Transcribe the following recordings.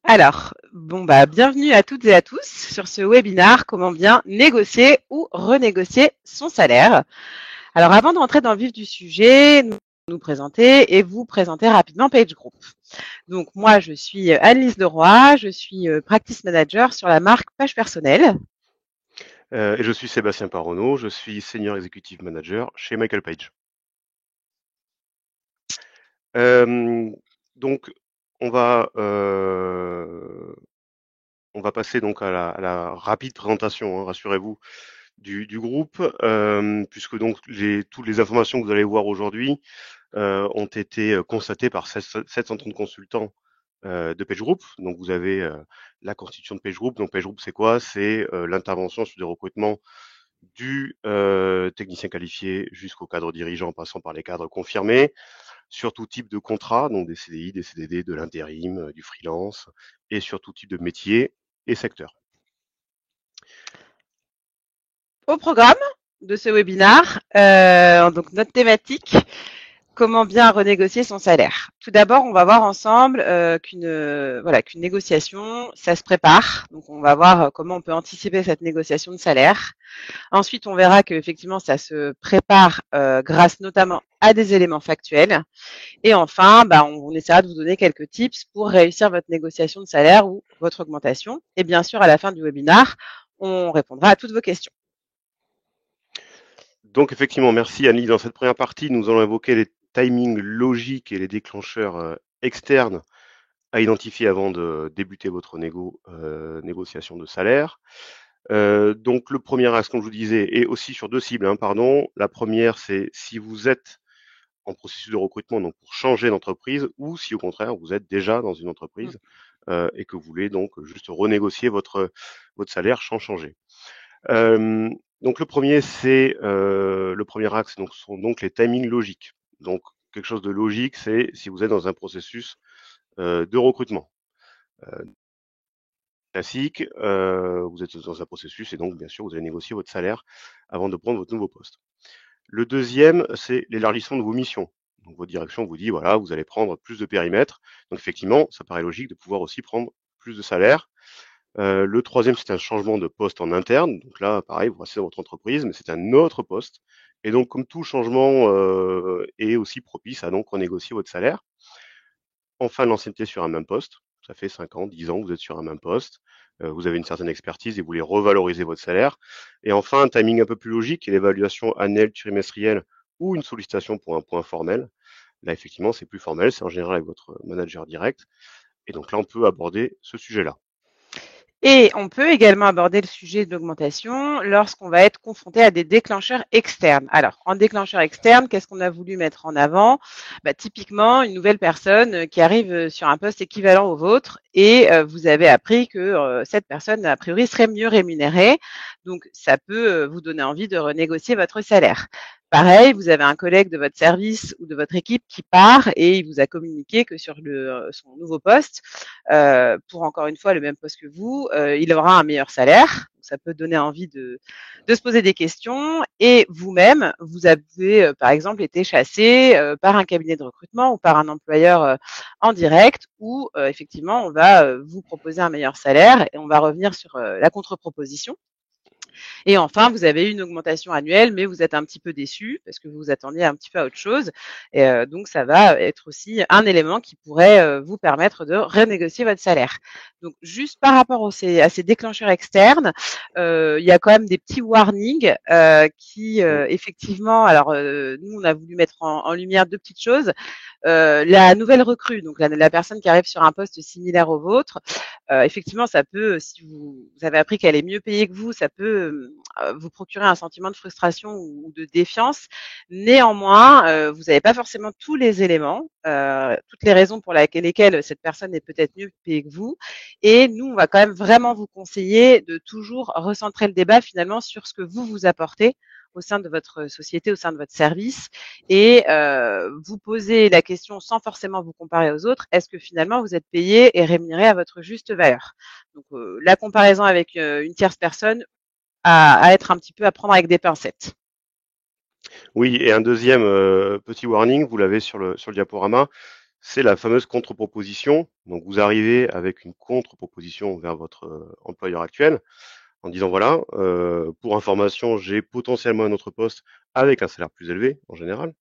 Bienvenue à toutes et à tous sur ce webinaire Comment bien négocier ou renégocier son salaire. Alors, avant d'entrer dans le vif du sujet, nous présenter et vous présenter rapidement PageGroup. Donc, moi, je suis Anne-Lise Leroy, je suis Practice Manager sur la marque Page Personnelle. Et je suis Sébastien Paronneau, je suis Senior Executive Manager chez Michael Page. Donc, on va, on va passer donc à la rapide présentation, hein, rassurez-vous, du groupe, puisque donc toutes les informations que vous allez voir aujourd'hui ont été constatées par 730 consultants de PageGroup. Donc, vous avez la constitution de PageGroup. Donc, PageGroup, c'est quoi? C'est l'intervention sur des recrutements du technicien qualifié jusqu'au cadre dirigeant, en passant par les cadres confirmés, sur tout type de contrat, donc des CDI, des CDD, de l'intérim, du freelance, et sur tout type de métier et secteur. Au programme de ce webinaire, donc notre thématique, comment bien renégocier son salaire. Tout d'abord, on va voir ensemble qu'une négociation, ça se prépare. Donc, on va voir comment on peut anticiper cette négociation de salaire. Ensuite, on verra qu'effectivement, ça se prépare grâce notamment à des éléments factuels. Et enfin, on essaiera de vous donner quelques tips pour réussir votre négociation de salaire ou votre augmentation. Et bien sûr, à la fin du webinaire, on répondra à toutes vos questions. Donc effectivement, merci Annie. Dans cette première partie, nous allons évoquer les timings logiques et les déclencheurs externes à identifier avant de débuter votre négociation de salaire. Donc le premier axe, comme je vous disais, est aussi sur deux cibles, hein, pardon. La première, c'est si vous êtes en processus de recrutement, donc pour changer d'entreprise, ou si au contraire vous êtes déjà dans une entreprise et que vous voulez donc juste renégocier votre salaire sans changer. Donc le premier, c'est le premier axe, donc sont donc les timings logiques. Donc quelque chose de logique, c'est si vous êtes dans un processus de recrutement classique, vous êtes dans un processus et donc bien sûr vous allez négocier votre salaire avant de prendre votre nouveau poste. Le deuxième, c'est l'élargissement de vos missions. Donc votre direction vous dit voilà, vous allez prendre plus de périmètre. Donc effectivement, ça paraît logique de pouvoir aussi prendre plus de salaire. Le troisième, c'est un changement de poste en interne. Donc là, pareil, vous restez dans votre entreprise, mais c'est un autre poste. Et donc, comme tout changement est aussi propice à donc renégocier votre salaire. Enfin, l'ancienneté sur un même poste. Ça fait 5 ans, 10 ans que vous êtes sur un même poste. Vous avez une certaine expertise et vous voulez revaloriser votre salaire. Et enfin, un timing un peu plus logique est l'évaluation annuelle, trimestrielle ou une sollicitation pour un point formel. Là, effectivement, c'est plus formel, c'est en général avec votre manager direct. Et donc là, on peut aborder ce sujet-là. Et on peut également aborder le sujet de l'augmentation lorsqu'on va être confronté à des déclencheurs externes. Alors, en déclencheur externe, qu'est-ce qu'on a voulu mettre en avant? Typiquement, une nouvelle personne qui arrive sur un poste équivalent au vôtre et vous avez appris que cette personne, a priori, serait mieux rémunérée. Donc, ça peut vous donner envie de renégocier votre salaire. Pareil, vous avez un collègue de votre service ou de votre équipe qui part et il vous a communiqué que sur son nouveau poste, pour encore une fois le même poste que vous, il aura un meilleur salaire. Ça peut donner envie de se poser des questions. Et vous-même, vous avez par exemple été chassé par un cabinet de recrutement ou par un employeur en direct où effectivement on va vous proposer un meilleur salaire et on va revenir sur la contre-proposition. Et enfin, vous avez eu une augmentation annuelle, mais vous êtes un petit peu déçu parce que vous vous attendiez un petit peu à autre chose. Et donc, ça va être aussi un élément qui pourrait vous permettre de renégocier votre salaire. Donc, juste par rapport à ces déclencheurs externes, il y a quand même des petits warnings qui, effectivement, alors nous, on a voulu mettre en lumière deux petites choses. La nouvelle recrue, donc la personne qui arrive sur un poste similaire au vôtre, effectivement, ça peut, si vous avez appris qu'elle est mieux payée que vous, ça peut vous procurer un sentiment de frustration ou de défiance. Néanmoins, vous n'avez pas forcément tous les éléments, toutes les raisons pour lesquelles cette personne est peut-être mieux payée que vous. Et nous, on va quand même vraiment vous conseiller de toujours recentrer le débat finalement sur ce que vous apportez au sein de votre société, au sein de votre service, et vous poser la question sans forcément vous comparer aux autres, est-ce que finalement vous êtes payé et rémunéré à votre juste valeur? Donc la comparaison avec une tierce personne à être un petit peu à prendre avec des pincettes. Oui, et un deuxième petit warning, vous l'avez sur le diaporama, c'est la fameuse contre-proposition. Donc vous arrivez avec une contre-proposition vers votre employeur actuel en disant voilà, pour information, j'ai potentiellement un autre poste avec un salaire plus élevé en général.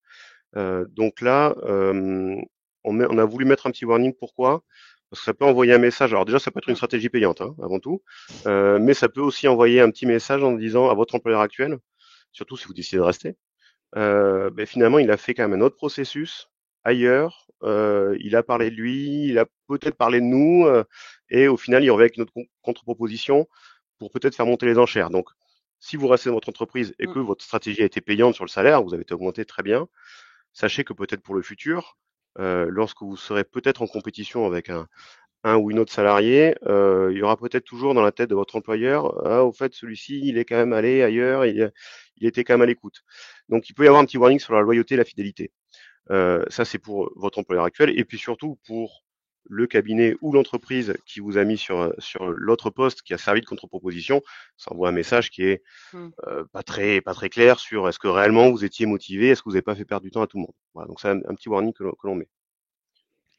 Donc là, on a voulu mettre un petit warning. Pourquoi? Parce que ça peut envoyer un message. Alors déjà, ça peut être une Mm. stratégie payante, hein, avant tout, mais ça peut aussi envoyer un petit message en disant à votre employeur actuel, surtout si vous décidez de rester, ben finalement, il a fait quand même un autre processus ailleurs. Il a parlé de lui, il a peut-être parlé de nous, et au final, il revient avec une autre contre-proposition pour peut-être faire monter les enchères. Donc, si vous restez dans votre entreprise et Mm. que votre stratégie a été payante sur le salaire, vous avez été augmenté très bien, sachez que peut-être pour le futur, lorsque vous serez peut-être en compétition avec un ou une autre salarié, il y aura peut-être toujours dans la tête de votre employeur, ah, au fait, celui-ci, il est quand même allé ailleurs, il était quand même à l'écoute. Donc, il peut y avoir un petit warning sur la loyauté et la fidélité. Ça, c'est pour votre employeur actuel, et puis surtout pour le cabinet ou l'entreprise qui vous a mis sur l'autre poste qui a servi de contre-proposition. Ça envoie un message qui est Mm. pas très clair sur est-ce que réellement vous étiez motivé, est-ce que vous n'avez pas fait perdre du temps à tout le monde. Voilà, donc c'est un petit warning que l'on met.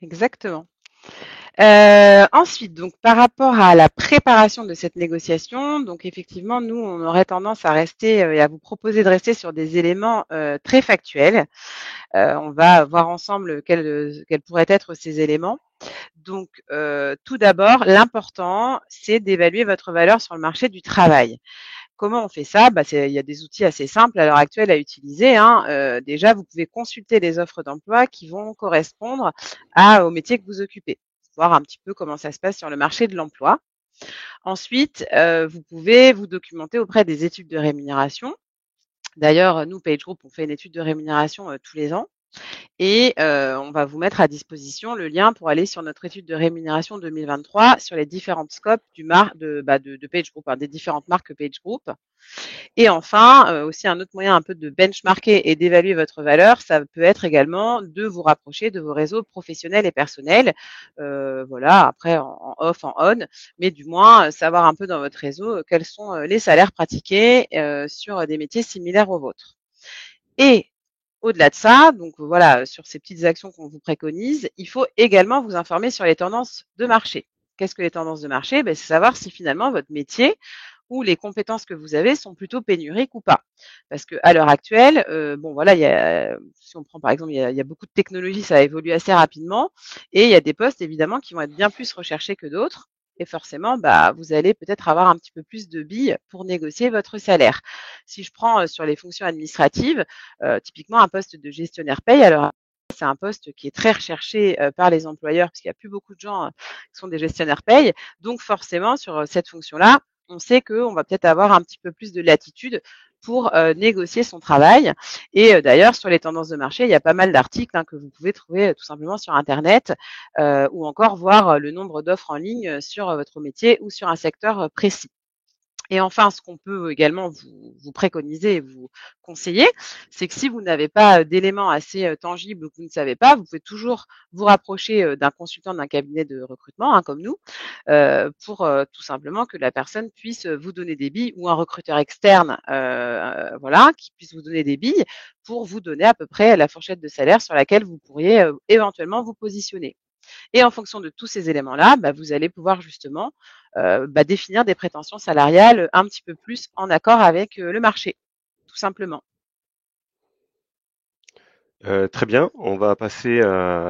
Exactement. Ensuite, donc par rapport à la préparation de cette négociation, donc effectivement, nous, on aurait tendance à rester et à vous proposer de rester sur des éléments très factuels. On va voir ensemble quels pourraient être ces éléments. Donc, tout d'abord, l'important, c'est d'évaluer votre valeur sur le marché du travail. Comment on fait ça? Bah, il y a des outils assez simples à l'heure actuelle à utiliser, hein. Déjà, vous pouvez consulter les offres d'emploi qui vont correspondre au métier que vous occupez, voir un petit peu comment ça se passe sur le marché de l'emploi. Ensuite, vous pouvez vous documenter auprès des études de rémunération. D'ailleurs, nous, PageGroup, on fait une étude de rémunération tous les ans. Et on va vous mettre à disposition le lien pour aller sur notre étude de rémunération 2023 sur les différentes scopes de PageGroup, hein, des différentes marques PageGroup. Et enfin, aussi un autre moyen un peu de benchmarker et d'évaluer votre valeur, ça peut être également de vous rapprocher de vos réseaux professionnels et personnels. Voilà, après en off, en on, mais du moins savoir un peu dans votre réseau quels sont les salaires pratiqués sur des métiers similaires aux vôtres. Et au-delà de ça, donc voilà, sur ces petites actions qu'on vous préconise, il faut également vous informer sur les tendances de marché. Qu'est-ce que les tendances de marché? Ben, c'est savoir si finalement votre métier ou les compétences que vous avez sont plutôt pénuriques ou pas. Parce que à l'heure actuelle, bon voilà, si on prend par exemple, il y a beaucoup de technologies, ça évolue assez rapidement, et il y a des postes évidemment qui vont être bien plus recherchés que d'autres. Et forcément, bah, vous allez peut-être avoir un petit peu plus de billes pour négocier votre salaire. Si je prends sur les fonctions administratives, typiquement un poste de gestionnaire paye, alors c'est un poste qui est très recherché par les employeurs parce qu'il n'y a plus beaucoup de gens qui sont des gestionnaires paye. Donc forcément, sur cette fonction-là, on sait qu'on va peut-être avoir un petit peu plus de latitude pour négocier son travail. Et d'ailleurs, sur les tendances de marché, il y a pas mal d'articles que vous pouvez trouver tout simplement sur Internet ou encore voir le nombre d'offres en ligne sur votre métier ou sur un secteur précis. Et enfin, ce qu'on peut également vous préconiser et vous conseiller, c'est que si vous n'avez pas d'éléments assez tangibles ou que vous ne savez pas, vous pouvez toujours vous rapprocher d'un consultant d'un cabinet de recrutement, hein, comme nous, pour tout simplement que la personne puisse vous donner des billes ou un recruteur externe, voilà, qui puisse vous donner des billes pour vous donner à peu près la fourchette de salaire sur laquelle vous pourriez éventuellement vous positionner. Et en fonction de tous ces éléments-là, bah, vous allez pouvoir justement définir des prétentions salariales un petit peu plus en accord avec le marché, tout simplement. Très bien, on va passer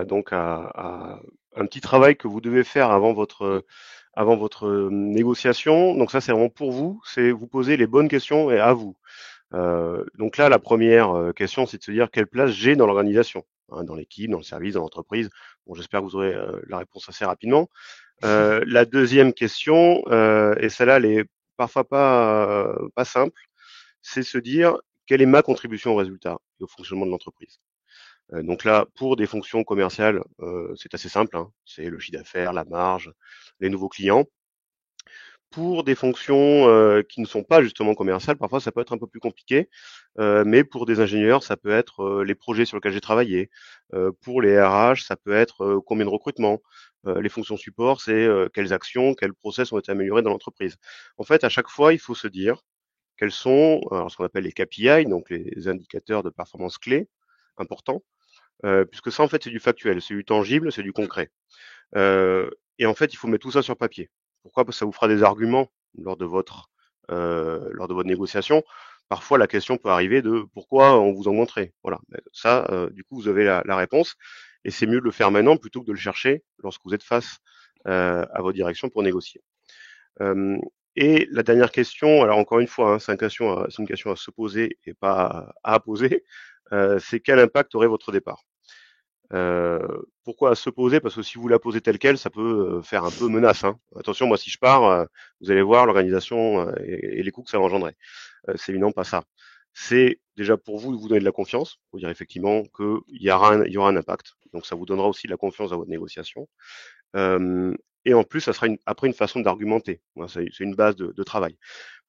donc à un petit travail que vous devez faire avant votre négociation. Donc ça, c'est vraiment pour vous, c'est vous poser les bonnes questions et à vous. Donc là, la première question, c'est de se dire quelle place j'ai dans l'organisation, hein, dans l'équipe, dans le service, dans l'entreprise. Bon, j'espère que vous aurez la réponse assez rapidement. La deuxième question, et celle-là, elle est parfois pas simple, c'est se dire quelle est ma contribution au résultat et au fonctionnement de l'entreprise. Donc là, pour des fonctions commerciales, c'est assez simple, hein, c'est le chiffre d'affaires, la marge, les nouveaux clients. Pour des fonctions qui ne sont pas justement commerciales, parfois ça peut être un peu plus compliqué, mais pour des ingénieurs, ça peut être les projets sur lesquels j'ai travaillé. Pour les RH, ça peut être combien de recrutements. Les fonctions support, c'est quelles actions, quels process ont été améliorés dans l'entreprise. En fait, à chaque fois, il faut se dire quels sont alors, ce qu'on appelle les KPI, donc les indicateurs de performance clés importants, puisque ça, en fait, c'est du factuel, c'est du tangible, c'est du concret. Et en fait, il faut mettre tout ça sur papier. Pourquoi? Parce que ça vous fera des arguments lors de lors de votre négociation. Parfois, la question peut arriver de pourquoi on vous augmenterait. Voilà. Ça, du coup, vous avez la réponse, et c'est mieux de le faire maintenant plutôt que de le chercher lorsque vous êtes face à votre direction pour négocier. Euh, et la dernière question, alors encore une fois, hein, c'est une question à se poser et pas à poser, c'est quel impact aurait votre départ? Pourquoi à se poser? Parce que si vous la posez telle quelle, ça peut faire un peu menace, hein. Attention, moi si je pars, vous allez voir l'organisation et les coûts que ça va engendrer. C'est évidemment pas ça. C'est déjà pour vous de vous donner de la confiance, pour dire effectivement il y aura un impact. Donc ça vous donnera aussi de la confiance dans votre négociation. Et en plus, ça sera après une façon d'argumenter. Voilà, c'est une base de travail.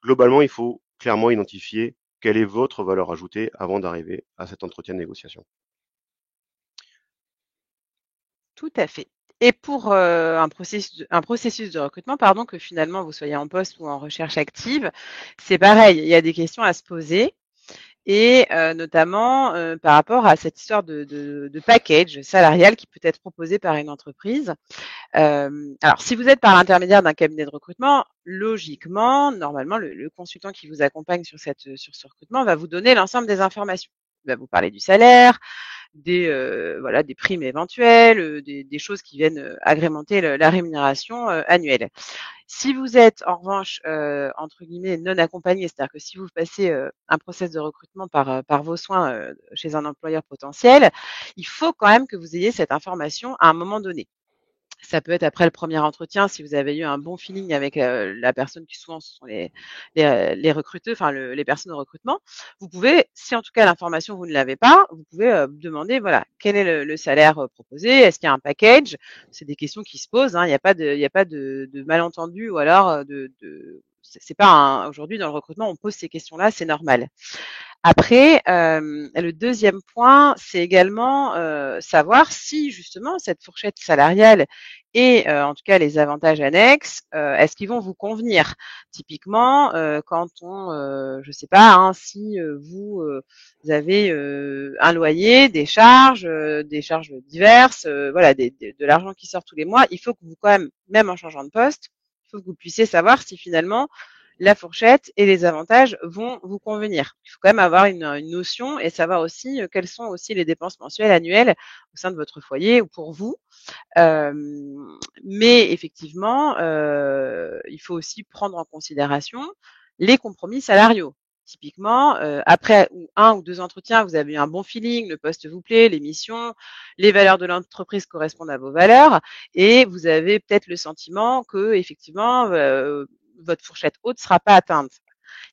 Globalement, il faut clairement identifier quelle est votre valeur ajoutée avant d'arriver à cet entretien de négociation. Tout à fait. Et pour un processus de recrutement, pardon, que finalement vous soyez en poste ou en recherche active, c'est pareil. Il y a des questions à se poser et notamment par rapport à cette histoire de package salarial qui peut être proposé par une entreprise. Alors, si vous êtes par l'intermédiaire d'un cabinet de recrutement, logiquement, normalement, le consultant qui vous accompagne sur ce recrutement va vous donner l'ensemble des informations. Il va vous parler du salaire, voilà, des primes éventuelles, des choses qui viennent agrémenter la rémunération annuelle. Si vous êtes en revanche entre guillemets non accompagné, c'est-à-dire que si vous passez un process de recrutement par vos soins chez un employeur potentiel, il faut quand même que vous ayez cette information à un moment donné. Ça peut être après le premier entretien, si vous avez eu un bon feeling avec la personne qui souvent ce sont les recruteurs, enfin les personnes au recrutement. Vous pouvez, si en tout cas l'information vous ne l'avez pas, vous pouvez demander voilà quel est le salaire proposé, est-ce qu'il y a un package. C'est des questions qui se posent. Hein, il y a pas de malentendu ou alors c'est pas aujourd'hui dans le recrutement on pose ces questions-là, c'est normal. Après, le deuxième point, c'est également savoir si justement cette fourchette salariale et en tout cas les avantages annexes, est-ce qu'ils vont vous convenir? Typiquement, quand je sais pas, hein, si vous avez un loyer, des charges diverses, voilà, de l'argent qui sort tous les mois, il faut que vous quand même en changeant de poste, il faut que vous puissiez savoir si finalement la fourchette et les avantages vont vous convenir. Il faut quand même avoir une notion et savoir aussi quelles sont aussi les dépenses mensuelles, annuelles au sein de votre foyer ou pour vous. Euh, mais effectivement, il faut aussi prendre en considération les compromis salariaux. Typiquement, après un ou deux entretiens, vous avez eu un bon feeling, le poste vous plaît, les missions, les valeurs de l'entreprise correspondent à vos valeurs, et vous avez peut-être le sentiment que effectivement votre fourchette haute ne sera pas atteinte.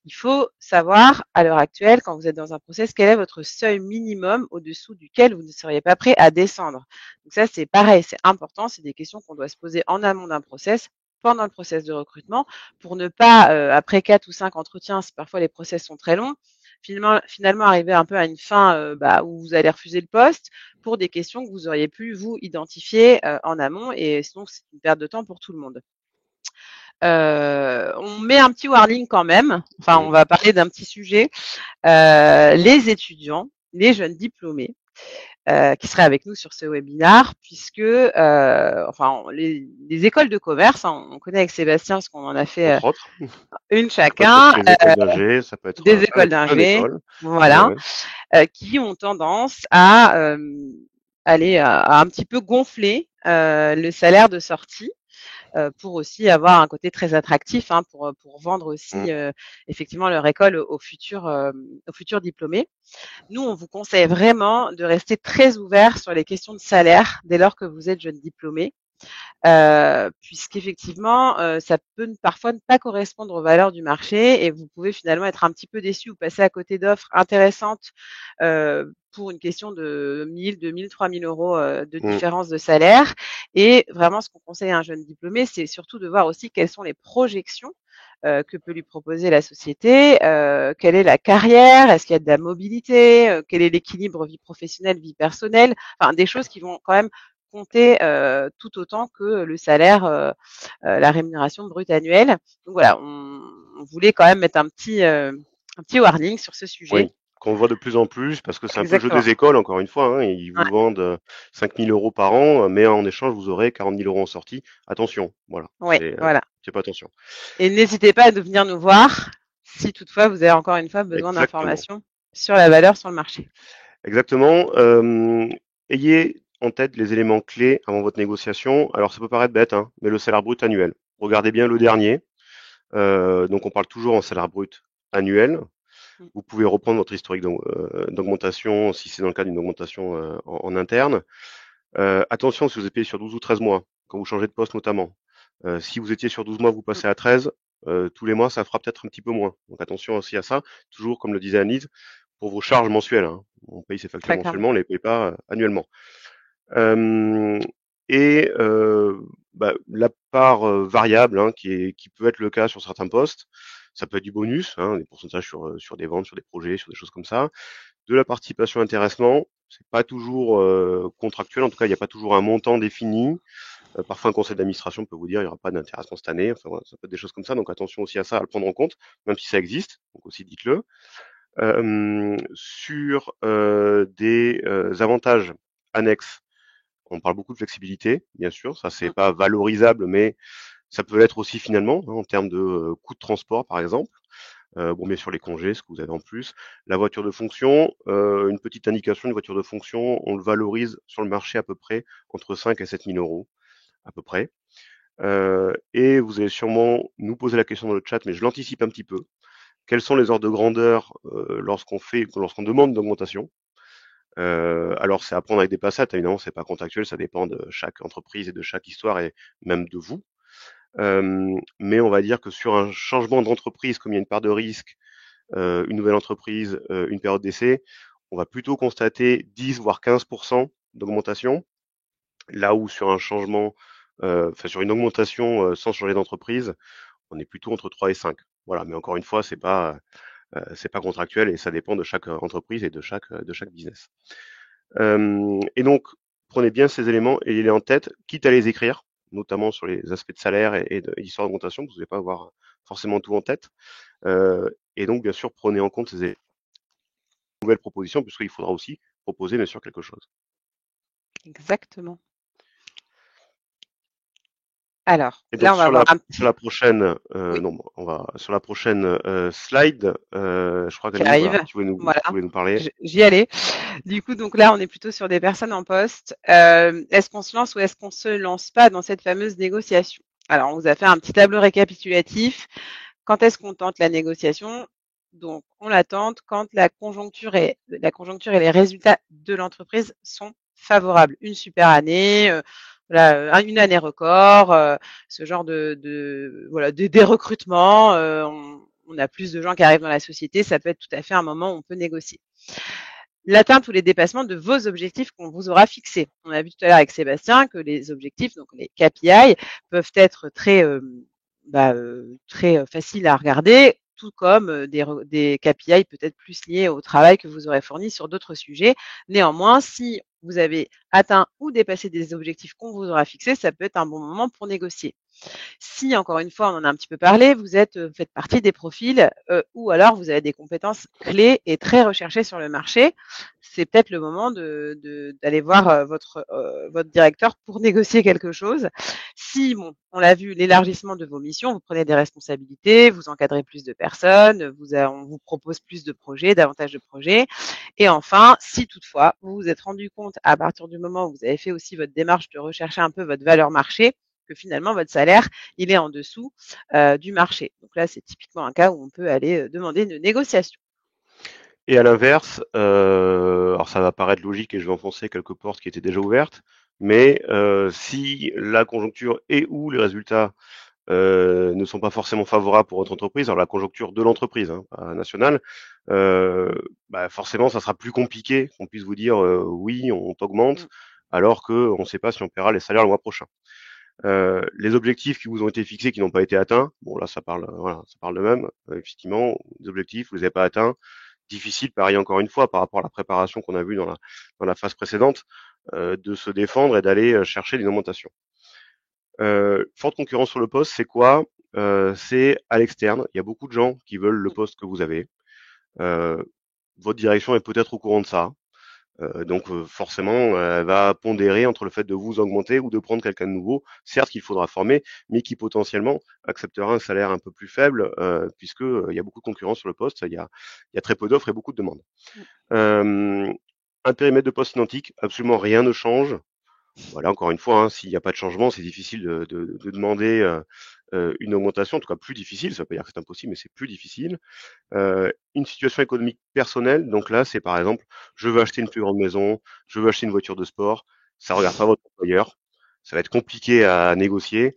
Il faut savoir, à l'heure actuelle, quand vous êtes dans un process, quel est votre seuil minimum au-dessous duquel vous ne seriez pas prêt à descendre. Donc ça, c'est pareil, c'est important, c'est des questions qu'on doit se poser en amont d'un process, pendant le process de recrutement, pour ne pas, après 4 ou 5 entretiens, si parfois les process sont très longs, finalement arriver un peu à une fin où vous allez refuser le poste pour des questions que vous auriez pu vous identifier en amont, et sinon c'est une perte de temps pour tout le monde. On met un petit warning quand même. Enfin, on Mmh. va parler d'un petit sujet. Les étudiants, les jeunes diplômés, qui seraient avec nous sur ce webinaire, puisque enfin les écoles de commerce, hein, on connaît avec Sébastien parce qu'on en a fait Entre autres, une ça peut être chacun, une école d'ingé, ça peut être des écoles plein d'ingé, d'écoles. Ouais, voilà, ouais. qui ont tendance à aller à un petit peu gonfler le salaire de sortie pour aussi avoir un côté très attractif hein, pour vendre Mmh. aussi effectivement leur école aux futurs diplômés. Nous, on vous conseille vraiment de rester très ouvert sur les questions de salaire dès lors que vous êtes jeune diplômé puisqu'effectivement, ça peut parfois ne pas correspondre aux valeurs du marché et vous pouvez finalement être un petit peu déçu ou passer à côté d'offres intéressantes pour une question de 1 000, 2 000, 3 000 euros de Mmh. différence de salaire. Et vraiment, ce qu'on conseille à un jeune diplômé, c'est surtout de voir aussi quelles sont les projections que peut lui proposer la société, quelle est la carrière, est-ce qu'il y a de la mobilité, quel est l'équilibre vie professionnelle, vie personnelle, enfin des choses qui vont quand même compter tout autant que le salaire, la rémunération brute annuelle. Donc voilà, on voulait quand même mettre un petit warning sur ce Oui, sujet. qu'on voit de plus en plus, parce que c'est un peu le jeu Exactement. des écoles, encore une fois, hein, ils Ouais, vous vendent 5 000 euros par an, mais en échange, vous aurez 40 000 euros en sortie. Attention, voilà, ouais, voilà. c'est pas attention. Et n'hésitez pas à venir nous voir si toutefois vous avez encore une fois besoin Exactement. d'informations sur la valeur sur le marché. Exactement. Ayez en tête les éléments clés avant votre négociation. Alors, ça peut paraître bête, hein, mais le salaire brut annuel. Regardez bien le dernier. Donc, on parle toujours en salaire brut annuel. Mm. Vous pouvez reprendre votre historique d'augmentation si c'est dans le cas d'une augmentation en interne. Attention si vous êtes payé sur 12 ou 13 mois, quand vous changez de poste notamment. Si vous étiez sur 12 mois, vous Mm. passez à 13, tous les mois, ça fera peut-être un petit peu moins. Donc attention aussi à ça. Toujours, comme le disait Anise, pour vos charges mensuelles, hein. On paye ses factures Très clairement. mensuellement, on les paye pas annuellement. Euh, et la part variable, hein, qui peut être le cas sur certains postes, ça peut être du bonus, hein, des pourcentages sur des ventes, sur des projets, sur des choses comme ça. De la participation intéressement, c'est pas toujours contractuel, en tout cas il n'y a pas toujours un montant défini. Parfois un conseil d'administration peut vous dire il n'y aura pas d'intéressement cette année, enfin voilà, ça peut être des choses comme ça, donc attention aussi à ça, à le prendre en compte, même si ça existe, donc aussi dites-le. Sur des avantages annexes, on parle beaucoup de flexibilité, bien sûr, ça c'est Mm. pas valorisable, mais ça peut l'être aussi finalement, hein, en termes de coûts de transport par exemple. Bon, bien sûr, les congés, ce que vous avez en plus. La voiture de fonction, une petite indication, une voiture de fonction, on le valorise sur le marché à peu près entre 5 et 7 000 euros, à peu près. Et vous allez sûrement nous poser la question dans le chat, mais je l'anticipe un petit peu. Quels sont les ordres de grandeur lorsqu'on demande une augmentation? Alors, c'est à prendre avec des passettes, évidemment, c'est pas contractuel, ça dépend de chaque entreprise et de chaque histoire et même de vous. Mais on va dire que sur un changement d'entreprise, comme il y a une part de risque, une nouvelle entreprise, une période d'essai, on va plutôt constater 10 voire 15% d'augmentation, là où sur un changement, enfin sur une augmentation sans changer d'entreprise, on est plutôt entre 3 et 5. Voilà, mais encore une fois, c'est pas contractuel et ça dépend de chaque entreprise et de chaque business. Et donc, prenez bien ces éléments et les en tête, quitte à les écrire, notamment sur les aspects de salaire et d'histoire d'augmentation, vous n'allez pas avoir forcément tout en tête. Et donc, bien sûr, prenez en compte ces nouvelles propositions, puisqu'il faudra aussi proposer, bien sûr, quelque chose. Exactement. Alors, Et là, donc, on va voir un sur petit, la prochaine, oui, non, on va, sur la prochaine slide, je crois qui qu'Anise, arrive. voilà, Voilà, tu voulais nous parler. j'y allais. Du coup, donc là, on est plutôt sur des personnes en poste. Est-ce qu'on se lance ou est-ce qu'on se lance pas dans cette fameuse négociation? Alors, on vous a fait un petit tableau récapitulatif. Quand est-ce qu'on tente la négociation? Donc, on la tente quand la conjoncture et les résultats de l'entreprise sont favorables. Une super année, voilà, une année record, ce genre voilà, des recrutements. On a plus de gens qui arrivent dans la société. Ça peut être tout à fait un moment où on peut négocier l'atteinte ou les dépassements de vos objectifs qu'on vous aura fixés. On a vu tout à l'heure avec Sébastien que les objectifs, donc les KPI, peuvent être très faciles à regarder, tout comme des KPI peut-être plus liés au travail que vous aurez fourni sur d'autres sujets. Néanmoins, si vous avez atteint ou dépassé des objectifs qu'on vous aura fixés, ça peut être un bon moment pour négocier. Si, encore une fois, on en a un petit peu parlé, faites partie des profils ou alors vous avez des compétences clés et très recherchées sur le marché, c'est peut-être le moment d'aller voir votre directeur pour négocier quelque chose. Si, bon, on l'a vu, l'élargissement de vos missions, vous prenez des responsabilités, vous encadrez plus de personnes, on vous propose plus de projets, davantage de projets. Et enfin, si toutefois vous vous êtes rendu compte à partir du moment où vous avez fait aussi votre démarche de rechercher un peu votre valeur marché, que finalement votre salaire, il est en dessous du marché. Donc là, c'est typiquement un cas où on peut aller demander une négociation. Et à l'inverse, alors ça va paraître logique et je vais enfoncer quelques portes qui étaient déjà ouvertes, mais si la conjoncture et ou les résultats ne sont pas forcément favorables pour votre entreprise, alors la conjoncture de l'entreprise, hein, pas nationale, forcément ça sera plus compliqué qu'on puisse vous dire oui, on t'augmente, Mm. alors qu'on ne sait pas si on paiera les salaires le mois prochain. Les objectifs qui vous ont été fixés qui n'ont pas été atteints, bon là ça parle, voilà, ça parle de même. Effectivement, les objectifs vous les avez pas atteints. Difficile, pareil encore une fois, par rapport à la préparation qu'on a vue dans la phase précédente, de se défendre et d'aller chercher une augmentation. Forte concurrence sur le poste, c'est quoi? C'est à l'externe. Il y a beaucoup de gens qui veulent le poste que vous avez. Euh, votre direction est peut-être au courant de ça. Donc forcément, elle va pondérer entre le fait de vous augmenter ou de prendre quelqu'un de nouveau, certes qu'il faudra former, mais qui potentiellement acceptera un salaire un peu plus faible, puisque il y a beaucoup de concurrence sur le poste, il y a très peu d'offres et beaucoup de demandes. Euh, un périmètre de poste identique, absolument rien ne change. Voilà, encore une fois, hein, s'il n'y a pas de changement, c'est difficile de demander une augmentation, en tout cas plus difficile. Ça ne veut pas dire que c'est impossible, mais c'est plus difficile. Une situation économique personnelle, donc là, c'est par exemple, je veux acheter une plus grande maison, je veux acheter une voiture de sport. Ça regarde pas votre employeur. Ça va être compliqué à négocier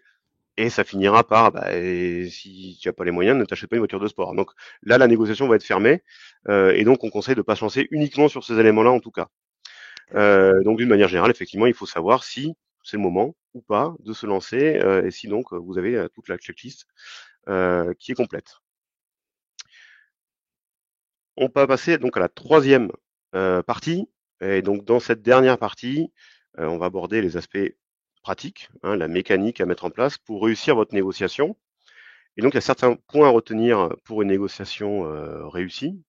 et ça finira par, bah, et si tu n'as pas les moyens, ne t'achète pas une voiture de sport. Donc là, la négociation va être fermée et donc on conseille de pas se lancer uniquement sur ces éléments-là en tout cas. Donc d'une manière générale, effectivement, il faut savoir si c'est le moment ou pas de se lancer et si donc vous avez toute la checklist qui est complète. On va passer donc à la troisième partie. Et donc dans cette dernière partie, on va aborder les aspects pratiques, hein, la mécanique à mettre en place pour réussir votre négociation. Et donc il y a certains points à retenir pour une négociation réussie,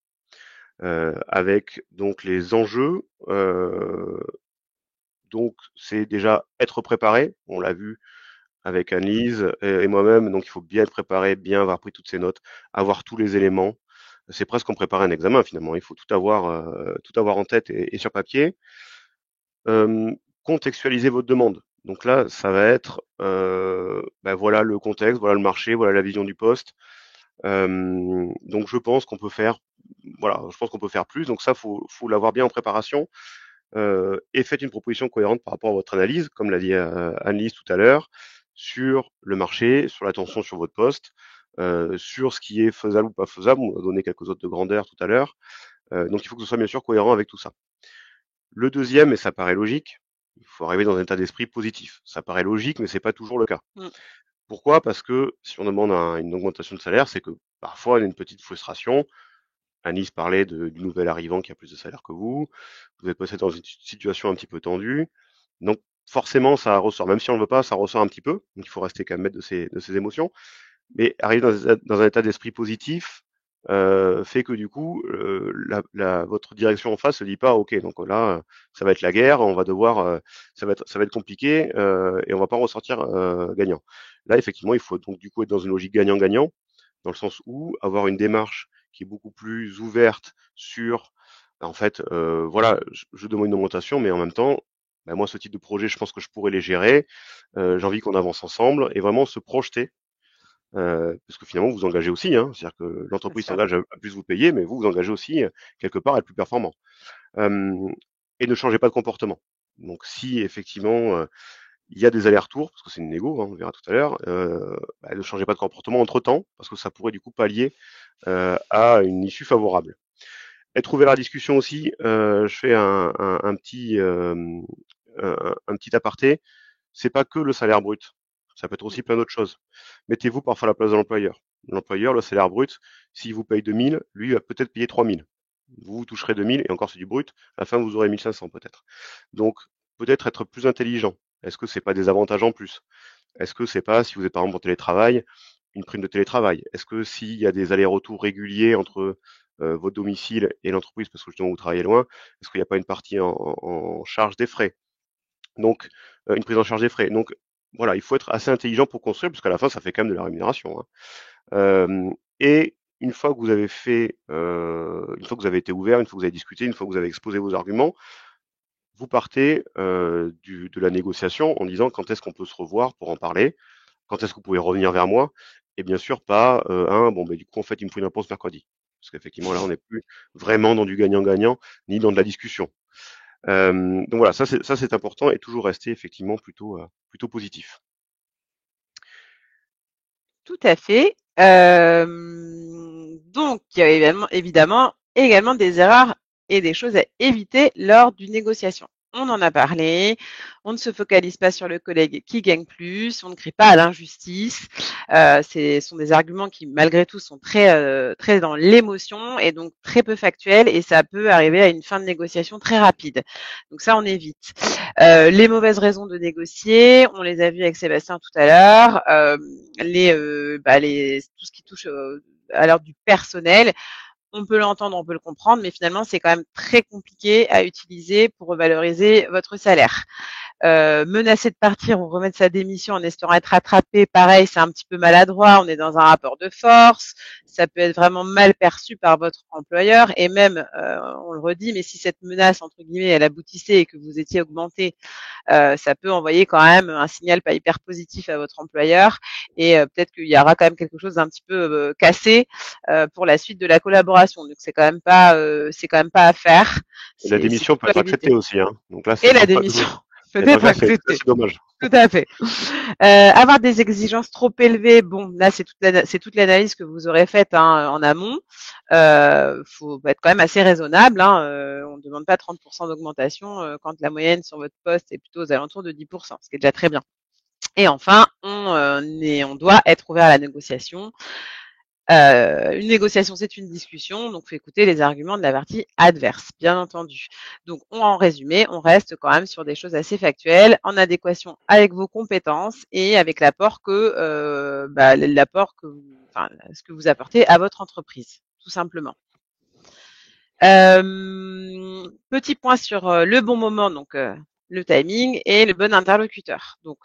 avec donc les enjeux. Donc c'est déjà être préparé. On l'a vu avec Annelise et moi-même. Donc il faut bien être préparé, bien avoir pris toutes ces notes, avoir tous les éléments. C'est presque comme préparer un examen finalement. Il faut tout avoir en tête et sur papier. Contextualiser votre demande. Donc là, ça va être, ben voilà le contexte, voilà le marché, voilà la vision du poste. Donc je pense qu'on peut faire, voilà, je pense qu'on peut faire plus. Donc ça, faut l'avoir bien en préparation. Et faites une proposition cohérente par rapport à votre analyse, comme l'a dit Annelise tout à l'heure, sur le marché, sur l'attention sur votre poste, sur ce qui est faisable ou pas faisable. On a donné quelques autres de grandeur tout à l'heure. Donc il faut que ce soit bien sûr cohérent avec tout ça. Le deuxième, et ça paraît logique, il faut arriver dans un état d'esprit positif. Ça paraît logique, mais c'est pas toujours le cas. Mm. Pourquoi? Parce que si on demande une augmentation de salaire, c'est que parfois il y a une petite frustration. Anis parlait du nouvel arrivant qui a plus de salaire que vous. Vous êtes peut-être dans une situation un petit peu tendue. Donc forcément, ça ressort. Même si on ne le veut pas, ça ressort un petit peu. Donc il faut rester quand même maître de ses émotions. Mais arriver dans un état d'esprit positif fait que du coup, votre direction en face se dit pas, ok, donc là, ça va être la guerre, on va devoir, ça va être compliqué et on va pas ressortir gagnant. Là, effectivement, il faut donc du coup être dans une logique gagnant-gagnant, dans le sens où avoir une démarche qui est beaucoup plus ouverte sur, en fait, voilà, je demande une augmentation, mais en même temps, ben moi, ce type de projet, je pense que je pourrais les gérer. J'ai envie qu'on avance ensemble et vraiment se projeter parce que finalement, vous vous engagez aussi, hein. C'est-à-dire que Bien l'entreprise sûr. s'engage à plus vous payer, mais vous vous engagez aussi quelque part à être plus performant. Et ne changez pas de comportement. Donc, si effectivement il y a des allers-retours, parce que c'est une négo, hein, on verra tout à l'heure, bah, ne changez pas de comportement entre-temps, parce que ça pourrait du coup pallier à une issue favorable. Être ouvert à la discussion aussi, je fais un petit aparté, c'est pas que le salaire brut. Ça peut être aussi plein d'autres choses. Mettez-vous parfois à la place de l'employeur. L'employeur, le salaire brut, s'il vous paye 2000, lui va peut-être payer 3000. Vous toucherez 2000 et encore c'est du brut. À la fin, vous aurez 1500 peut-être. Donc, peut-être être plus intelligent. Est-ce que c'est pas des avantages en plus? Est-ce que c'est pas, si vous êtes par exemple en télétravail, une prime de télétravail? Est-ce que s'il y a des allers-retours réguliers entre votre domicile et l'entreprise, parce que justement vous travaillez loin, est-ce qu'il n'y a pas une partie en charge des frais? Donc, une prise en charge des frais. Donc, voilà, il faut être assez intelligent pour construire, parce qu'à la fin, ça fait quand même de la rémunération, hein. Et une fois que vous avez fait, une fois que vous avez été ouvert, une fois que vous avez discuté, une fois que vous avez exposé vos arguments, vous partez de la négociation en disant quand est-ce qu'on peut se revoir pour en parler, quand est-ce que vous pouvez revenir vers moi, et bien sûr pas bon, du coup, en fait, il me faut une réponse mercredi. Parce qu'effectivement, là, on n'est plus vraiment dans du gagnant-gagnant, ni dans de la discussion. Donc voilà, ça c'est important et toujours rester effectivement plutôt positif. Tout à fait. Donc, il y a également des erreurs et des choses à éviter lors d'une négociation. On en a parlé. On ne se focalise pas sur le collègue qui gagne plus. On ne crie pas à l'injustice. Ce sont des arguments qui, malgré tout, sont très dans l'émotion et donc très peu factuels. Et ça peut arriver à une fin de négociation très rapide. Donc ça, on évite. Les mauvaises raisons de négocier, on les a vues avec Sébastien tout à l'heure. Tout ce qui touche à l'heure du personnel, on peut l'entendre, on peut le comprendre, mais finalement, c'est quand même très compliqué à utiliser pour revaloriser votre salaire. Menacer de partir ou remettre sa démission en espérant être rattrapé, pareil, c'est un petit peu maladroit. On est dans un rapport de force. Ça peut être vraiment mal perçu par votre employeur. Et même, on le redit, mais si cette menace, entre guillemets, elle aboutissait et que vous étiez augmenté, ça peut envoyer quand même un signal pas hyper positif à votre employeur. Et peut-être qu'il y aura quand même quelque chose d'un petit peu cassé pour la suite de la collaboration. Donc c'est quand même pas à faire. Et la C'est démission peut plutôt être à acceptée éviter. aussi, hein. Donc là, Et c'est la pas démission de peut et donc être là, acceptée. c'est dommage. Tout à fait. Avoir des exigences trop élevées, bon, là, c'est toute l'analyse que vous aurez faite hein, en amont. Faut être quand même assez raisonnable. Hein, on ne demande pas 30% d'augmentation quand la moyenne sur votre poste est plutôt aux alentours de 10%, ce qui est déjà très bien. Et enfin, on doit être ouvert à la négociation. Une négociation, c'est une discussion, donc faut écouter les arguments de la partie adverse, bien entendu. Donc, en résumé, on reste quand même sur des choses assez factuelles, en adéquation avec vos compétences et avec enfin, ce que vous apportez à votre entreprise, tout simplement. Petit point sur le bon moment, donc le timing et le bon interlocuteur. Donc,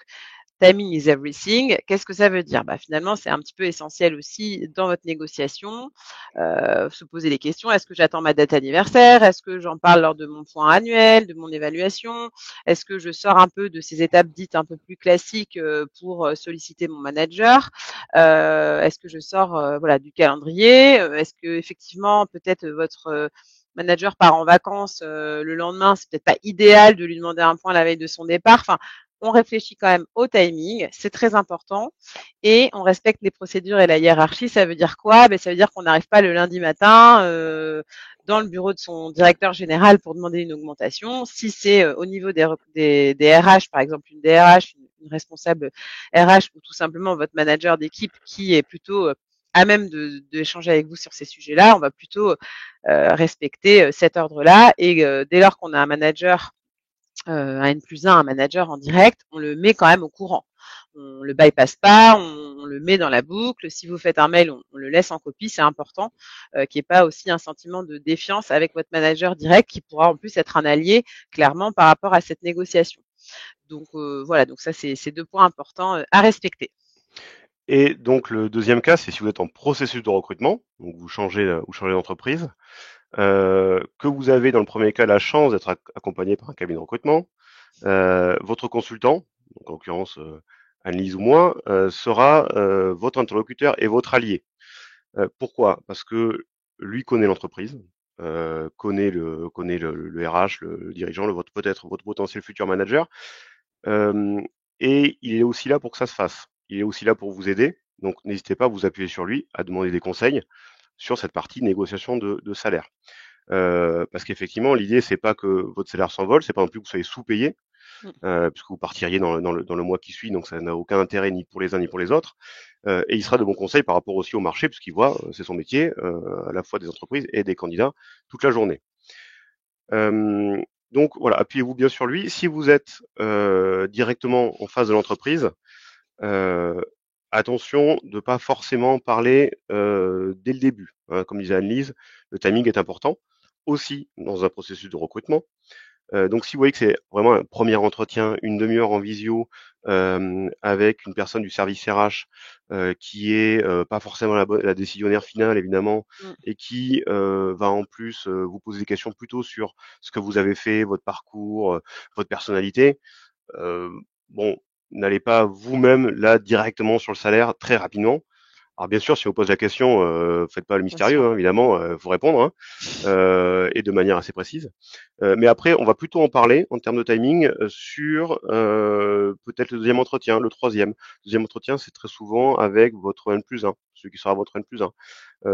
timing is everything. Qu'est-ce que ça veut dire? Bah, finalement, c'est un petit peu essentiel aussi dans votre négociation. Se poser les questions. Est-ce que j'attends ma date anniversaire? Est-ce que j'en parle lors de mon point annuel, de mon évaluation? Est-ce que je sors un peu de ces étapes dites un peu plus classiques pour solliciter mon manager? Est-ce que je sors voilà, du calendrier? Est-ce que effectivement, peut-être votre manager part en vacances le lendemain, c'est peut-être pas idéal de lui demander un point la veille de son départ. Enfin, on réfléchit quand même au timing, c'est très important, et on respecte les procédures et la hiérarchie. Ça veut dire quoi? Ça veut dire qu'on n'arrive pas le lundi matin dans le bureau de son directeur général pour demander une augmentation. Si c'est au niveau des RH, par exemple une DRH, une responsable RH, ou tout simplement votre manager d'équipe qui est plutôt à même d'échanger avec vous sur ces sujets-là, on va plutôt respecter cet ordre-là. Et dès lors qu'on a un manager un N+1, un manager en direct, on le met quand même au courant. On le bypasse pas, on le met dans la boucle. Si vous faites un mail, on le laisse en copie, c'est important qu'il n'y ait pas aussi un sentiment de défiance avec votre manager direct qui pourra en plus être un allié clairement par rapport à cette négociation. Donc voilà, donc ça c'est deux points importants à respecter. Et donc le deuxième cas, c'est si vous êtes en processus de recrutement, donc vous changez d'entreprise, que vous avez dans le premier cas la chance d'être accompagné par un cabinet de recrutement, votre consultant, donc en l'occurrence Annelise ou moi, sera votre interlocuteur et votre allié. Pourquoi? Parce que lui connaît l'entreprise, connaît le RH, le dirigeant, peut-être votre potentiel futur manager, euh, et il est aussi là pour que ça se fasse. Il est aussi là pour vous aider. Donc n'hésitez pas à vous appuyer sur lui, à demander des conseils sur cette partie négociation de salaire. Parce qu'effectivement, l'idée, c'est pas que votre salaire s'envole, c'est pas non plus que vous soyez sous-payé, puisque vous partiriez dans le mois qui suit, donc ça n'a aucun intérêt ni pour les uns ni pour les autres. Et il sera de bons conseils par rapport aussi au marché, puisqu'il voit, c'est son métier, à la fois des entreprises et des candidats toute la journée. Euh, donc voilà, appuyez-vous bien sur lui. Si vous êtes directement en face de l'entreprise, euh, attention de pas forcément parler dès le début. Hein, comme disait Annelise, le timing est important aussi dans un processus de recrutement. Donc si vous voyez que c'est vraiment un premier entretien, une demi-heure en visio, avec une personne du service RH qui est pas forcément la décisionnaire finale évidemment, Mm. et qui va en plus vous poser des questions plutôt sur ce que vous avez fait, votre parcours, votre personnalité. Euh, bon, n'allez pas vous-même là directement sur le salaire très rapidement. Alors bien sûr, si on vous pose la question, faites pas le Bien mystérieux, sûr. hein, évidemment, faut répondre, hein, et de manière assez précise. Mais après, on va plutôt en parler en termes de timing sur peut-être le deuxième entretien, le troisième. Le deuxième entretien, c'est très souvent avec votre N+1, celui qui sera votre N+1.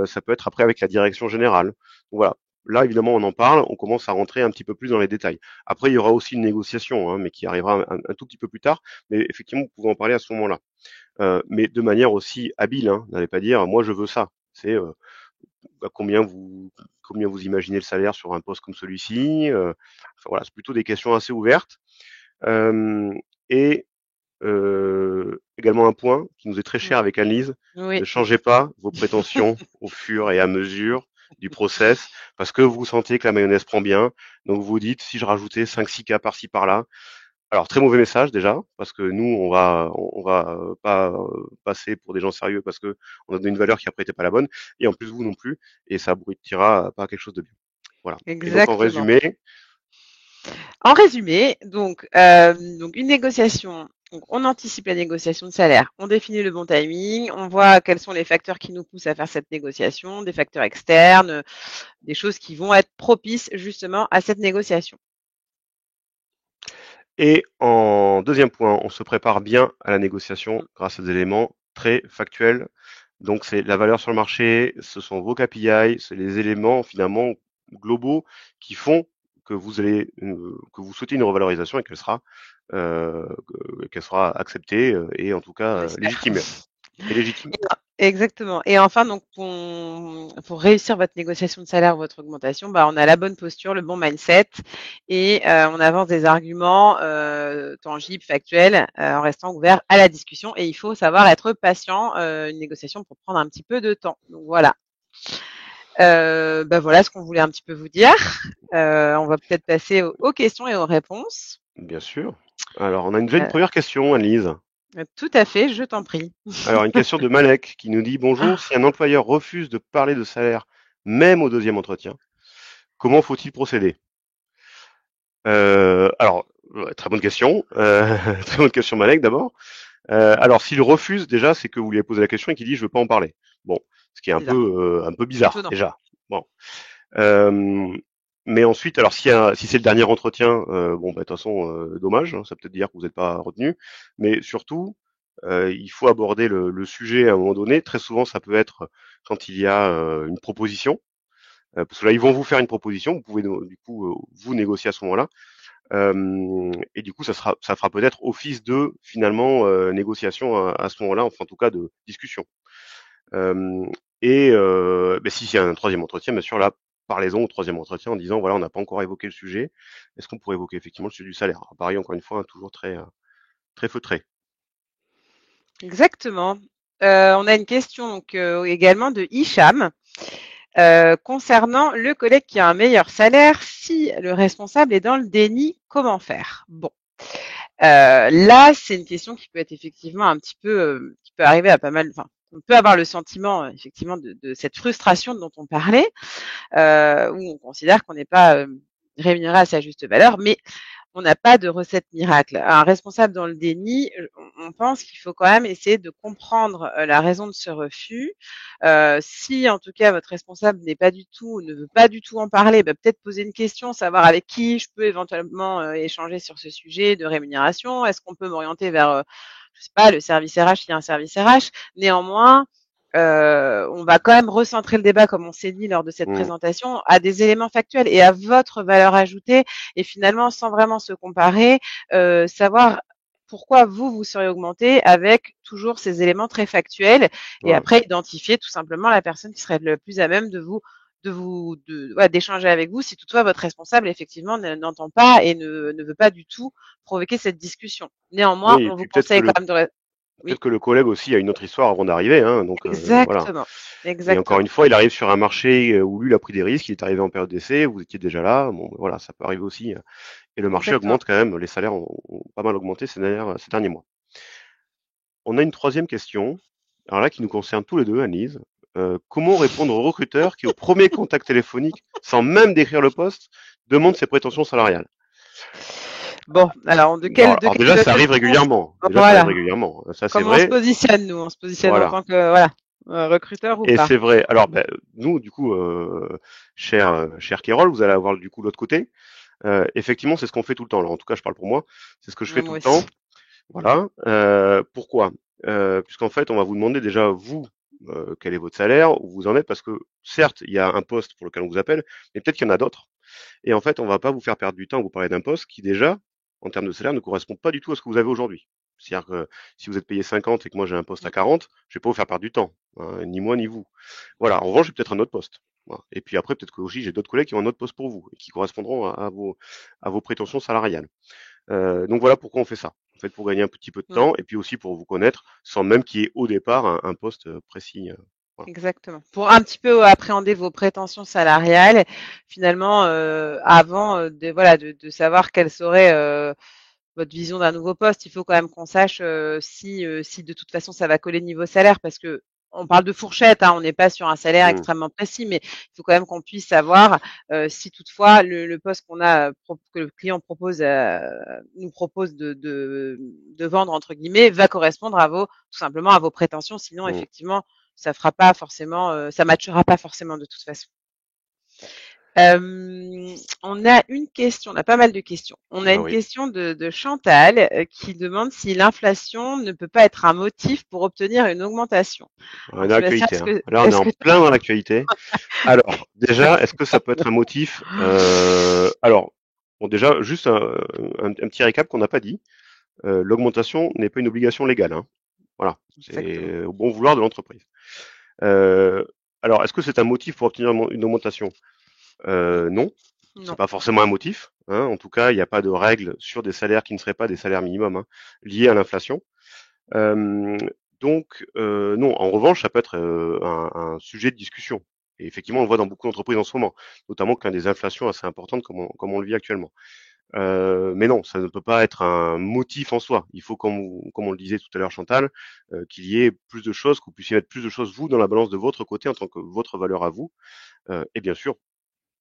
Ça peut être après avec la direction générale. Donc voilà. Là, évidemment, on en parle, on commence à rentrer un petit peu plus dans les détails. Après, il y aura aussi une négociation, hein, mais qui arrivera un tout petit peu plus tard. Mais effectivement, vous pouvez en parler à ce moment-là. Mais de manière aussi habile, hein. N'allez pas dire, moi, je veux ça. C'est bah, combien vous imaginez le salaire sur un poste comme celui-ci. Enfin, voilà, c'est plutôt des questions assez ouvertes. Euh, et également un point qui nous est très cher Mm. avec Annelise, ne Oui. changez pas vos prétentions au fur et à mesure du process, parce que vous sentez que la mayonnaise prend bien. Donc vous dites, si je rajoutais 5-6 cas par-ci par-là. Alors très mauvais message déjà, parce que nous on va pas passer pour des gens sérieux parce que on a donné une valeur qui après était pas la bonne, et en plus vous non plus, et ça aboutira pas à quelque chose de bien. Voilà. Et donc en Exactement. résumé, En résumé, donc une négociation, donc on anticipe la négociation de salaire, on définit le bon timing, on voit quels sont les facteurs qui nous poussent à faire cette négociation, des facteurs externes, des choses qui vont être propices justement à cette négociation. et en deuxième point, on se prépare bien à la négociation grâce à des éléments très factuels. Donc c'est la valeur sur le marché, ce sont vos KPI, c'est les éléments finalement globaux qui font que vous souhaitez une revalorisation et qu'elle sera acceptée et en tout cas On espère. légitime et légitime. Exactement. Et enfin, donc, pour réussir votre négociation de salaire ou votre augmentation, bah, on a la bonne posture, le bon mindset et on avance des arguments tangibles, factuels, en restant ouvert à la discussion. Et il faut savoir être patient. Une négociation pour prendre un petit peu de temps. Donc voilà. Bah, voilà ce qu'on voulait un petit peu vous dire. On va peut-être passer aux questions et aux réponses. Bien sûr. Alors on a déjà une Euh, première question, Annelise. Tout à fait, je t'en prie. Alors une question de Malek qui nous dit bonjour, si un employeur refuse de parler de salaire même au deuxième entretien, comment faut-il procéder? Alors, très bonne question. Très bonne question, Malek, d'abord. Alors, s'il refuse, déjà, c'est que vous lui avez posé la question et qu'il dit je veux pas en parler. Bon, ce qui est C'est ça. un peu bizarre, Étonnant. déjà. Bon. Euh, mais ensuite, alors si c'est le dernier entretien, bon, bah, de toute façon, dommage, hein, ça peut être dire que vous n'êtes pas retenu. Mais surtout, il faut aborder le sujet à un moment donné. Très souvent, ça peut être quand il y a une proposition. Parce que là, ils vont vous faire une proposition. Vous pouvez du coup vous négocier à ce moment-là. Et du coup, ça fera peut-être office de finalement négociation à ce moment-là, enfin en tout cas de discussion. Euh, ben, si c'est un troisième entretien, bien sûr, là, parlez-en au troisième entretien en disant voilà, on n'a pas encore évoqué le sujet. Est-ce qu'on pourrait évoquer effectivement le sujet du salaire? Alors, pareil, encore une fois, hein, toujours très feutré. Exactement. On a une question donc, également de Hicham concernant le collègue qui a un meilleur salaire. Si le responsable est dans le déni, comment faire? Bon, là, c'est une question qui peut être effectivement un petit peu, qui peut arriver à pas mal. Enfin, on peut avoir le sentiment effectivement de cette frustration dont on parlait, où on considère qu'on n'est pas rémunéré à sa juste valeur, mais on n'a pas de recette miracle. Un responsable dans le déni, on pense qu'il faut quand même essayer de comprendre la raison de ce refus. Si en tout cas votre responsable n'est pas du tout, ne veut pas du tout en parler, bah, peut-être poser une question, savoir avec qui je peux éventuellement échanger sur ce sujet de rémunération. Est-ce qu'on peut m'orienter vers, je sais pas, le service RH s'il y a un service RH. Néanmoins, on va quand même recentrer le débat, comme on s'est dit lors de cette Mm. présentation, à des éléments factuels et à votre valeur ajoutée et finalement, sans vraiment se comparer, savoir pourquoi vous, vous seriez augmenté avec toujours ces éléments très factuels et Voilà. après identifier tout simplement la personne qui serait le plus à même ouais, d'échanger avec vous si toutefois votre responsable effectivement n'entend pas et ne veut pas du tout provoquer cette discussion. Néanmoins, Oui, et on vous puis peut-être conseille quand même de peut-être oui, que le collègue aussi a une autre histoire avant d'arriver, hein, donc voilà. exactement, Et encore une exactement, fois, il arrive sur un marché où lui, il a pris des risques, il est arrivé en période d'essai, vous étiez déjà là, bon, voilà, ça peut arriver aussi. Et le marché exactement. augmente quand même, les salaires ont pas mal augmenté ces derniers mois. On a une troisième question, alors là, qui nous concerne tous les deux, Annelise. Comment répondre au recruteur qui, au premier contact téléphonique, sans même décrire le poste, demande ses prétentions salariales? Bon, alors de Alors, quelle alors déjà, ça arrive façon régulièrement. Déjà, ça arrive voilà, régulièrement. Ça, c'est comment on se vrai. positionne nous? On se positionne en Voilà. tant que voilà, recruteur ou Et pas? c'est vrai. Alors, ben, nous, du coup, cher Kérol, vous allez avoir du coup l'autre côté. Effectivement, c'est ce qu'on fait tout le temps. Alors, en tout cas, je parle pour moi. C'est ce que je fais tout Moi le temps. aussi. Voilà. Pourquoi? Puisqu'en fait, on va vous demander déjà, vous, quel est votre salaire, où vous en êtes, parce que certes, il y a un poste pour lequel on vous appelle, mais peut-être qu'il y en a d'autres. Et en fait, on va pas vous faire perdre du temps à vous parler d'un poste qui déjà, en termes de salaire, ne correspond pas du tout à ce que vous avez aujourd'hui. C'est-à-dire que si vous êtes payé 50 et que moi j'ai un poste à Mmh. 40, je vais pas vous faire perdre du temps, hein, ni moi ni vous. Voilà. En revanche, j'ai peut-être un autre poste. Voilà. Et puis après, peut-être que aussi j'ai d'autres collègues qui ont un autre poste pour vous et qui correspondront à vos prétentions salariales. Donc voilà pourquoi on fait ça. En fait, pour gagner un petit peu de Ouais. temps et puis aussi pour vous connaître, sans même qu'il y ait au départ un poste précis. Voilà. Exactement. Pour un petit peu appréhender vos prétentions salariales, finalement, avant de savoir quelle serait votre vision d'un nouveau poste, il faut quand même qu'on sache si de toute façon ça va coller niveau salaire, parce que on parle de fourchette, hein, on n'est pas sur un salaire Mmh. extrêmement précis, mais il faut quand même qu'on puisse savoir si toutefois le poste que le client nous propose de vendre entre guillemets va correspondre tout simplement à vos prétentions. Sinon, Mmh. effectivement, ça fera pas forcément, ça matchera pas forcément de toute façon. On a une question, on a pas mal de questions. On a Ah une oui. question de Chantal qui demande si l'inflation ne peut pas être un motif pour obtenir une augmentation. On est Alors, dans Sébastien, l'actualité, hein. Là, on est est-ce en que plein dans l'actualité. Alors, déjà, est-ce que ça peut être un motif Alors, bon, déjà, juste un petit récap qu'on n'a pas dit. L'augmentation n'est pas une obligation légale, hein. Voilà, exactement. c'est au bon vouloir de l'entreprise. Euh, alors, est-ce que c'est un motif pour obtenir une augmentation? Non, c'est Non. pas forcément un motif, hein. En tout cas, il n'y a pas de règle sur des salaires qui ne seraient pas des salaires minimums, hein, liés à l'inflation. Euh, non. En revanche, ça peut être un sujet de discussion. Et effectivement, on le voit dans beaucoup d'entreprises en ce moment, notamment quand il y a des inflations assez importantes comme on le vit actuellement. Mais non, ça ne peut pas être un motif en soi. Il faut, comme on le disait tout à l'heure, Chantal, qu'il y ait plus de choses, que vous puissiez mettre plus de choses, vous, dans la balance de votre côté, en tant que votre valeur à vous. Et bien sûr,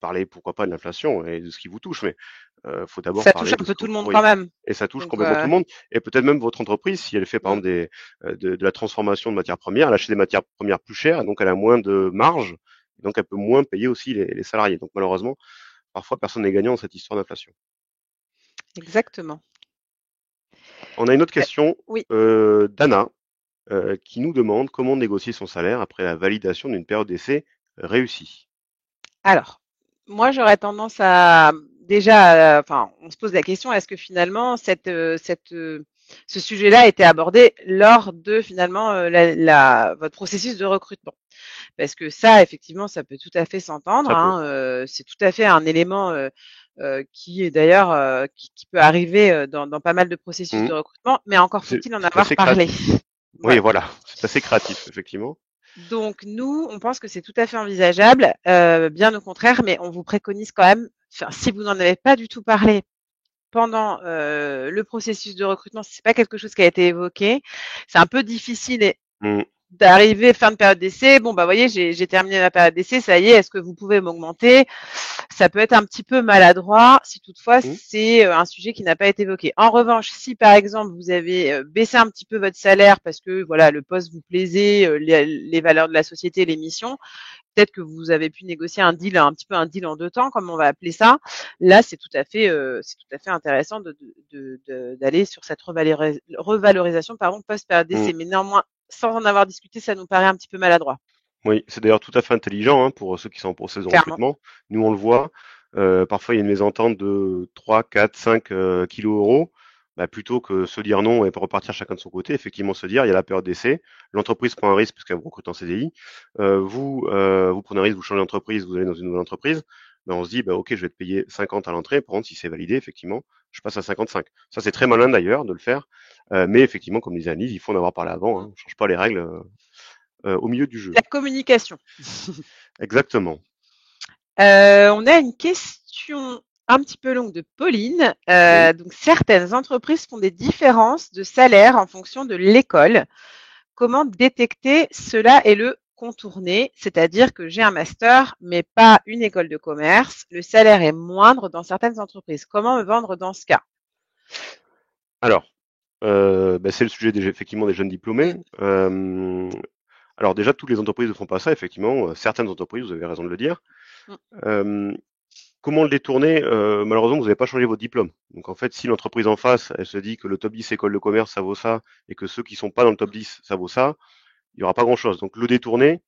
parler, pourquoi pas, de l'inflation et de ce qui vous touche, mais faut d'abord Ça touche parler un de ce peu que tout le monde quand oui. même. Et ça touche Donc, complètement tout le monde, et peut-être même votre entreprise, si elle fait par mm, exemple de la transformation de matières premières, elle achète des matières premières plus chères, et donc elle a moins de marge, et donc elle peut moins payer aussi les salariés. Donc malheureusement, parfois personne n'est gagnant dans cette histoire d'inflation. exactement. On a une autre Euh, question oui. d'Anna qui nous demande comment négocier son salaire après la validation d'une période d'essai réussie. Alors, moi, j'aurais tendance à déjà, enfin, on se pose la question, est-ce que finalement ce sujet-là a été abordé lors de finalement votre processus de recrutement? Parce que ça, effectivement, ça peut tout à fait s'entendre, Ça peut. hein, c'est tout à fait un élément qui est d'ailleurs qui peut arriver dans pas mal de processus Mhm. de recrutement, mais encore faut-il en C'est avoir assez parlé. créatif. Oui, Voilà. voilà, c'est assez créatif, effectivement. Donc nous, on pense que c'est tout à fait envisageable, bien au contraire, mais on vous préconise quand même, enfin, si vous n'en avez pas du tout parlé pendant le processus de recrutement, si c'est pas quelque chose qui a été évoqué, c'est un peu difficile Mhm. d'arriver fin de période d'essai. Bon, bah, voyez, j'ai terminé ma période d'essai, ça y est, est-ce que vous pouvez m'augmenter? Ça peut être un petit peu maladroit si toutefois Mhm. c'est un sujet qui n'a pas été évoqué. En revanche, si par exemple vous avez baissé un petit peu votre salaire parce que voilà le poste vous plaisait, les valeurs de la société, les missions, peut-être que vous avez pu négocier un petit peu un deal en deux temps, comme on va appeler ça. Là, c'est tout à fait intéressant d'aller sur cette revalorisation pardon post-période Mhm. d'essai. Mais néanmoins, sans en avoir discuté, ça nous paraît un petit peu maladroit, Oui, c'est d'ailleurs tout à fait intelligent, hein, pour ceux qui sont en process de clairement. recrutement. Nous, on le voit. Parfois, il y a une mésentente de 3, 4, 5 kilos euros. Bah, plutôt que se dire non et repartir chacun de son côté, effectivement se dire il y a la période d'essai, l'entreprise prend un risque parce qu'elle vous recrute en CDI, vous prenez un risque, vous changez d'entreprise, vous allez dans une nouvelle entreprise, ben on se dit bah ok, je vais te payer 50 à l'entrée, par contre si c'est validé, effectivement, je passe à 55. Ça c'est très malin d'ailleurs de le faire, mais effectivement comme disait Annie, il faut en avoir parlé avant, hein, on change pas les règles au milieu du jeu. La communication. Exactement. On a une question un petit peu longue de Pauline. Oui. Donc, certaines entreprises font des différences de salaire en fonction de l'école. Comment détecter cela et le contourner? C'est-à-dire que j'ai un master, mais pas une école de commerce. Le salaire est moindre dans certaines entreprises. Comment me vendre dans ce cas? Alors, bah, c'est le sujet effectivement des jeunes diplômés. Mm, Alors déjà, toutes les entreprises ne font pas ça, effectivement. Certaines entreprises, vous avez raison de le dire. mm, Euh, Comment le détourner? Malheureusement, vous n'avez pas changé votre diplôme. Donc en fait, si l'entreprise en face, elle se dit que le top 10 école de commerce, ça vaut ça, et que ceux qui sont pas dans le top 10, ça vaut ça, il y aura pas grand-chose. Donc le détourner,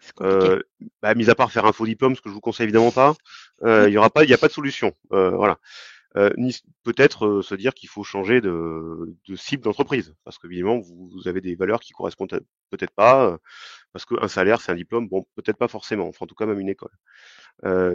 c'est compliqué. euh, bah, mis à part faire un faux diplôme, ce que je vous conseille évidemment pas, il y a pas de solution. Voilà. Peut-être se dire qu'il faut changer de cible d'entreprise, parce que évidemment vous avez des valeurs qui correspondent peut-être pas, parce qu'un salaire c'est un diplôme, bon peut-être pas forcément, enfin en tout cas même une école.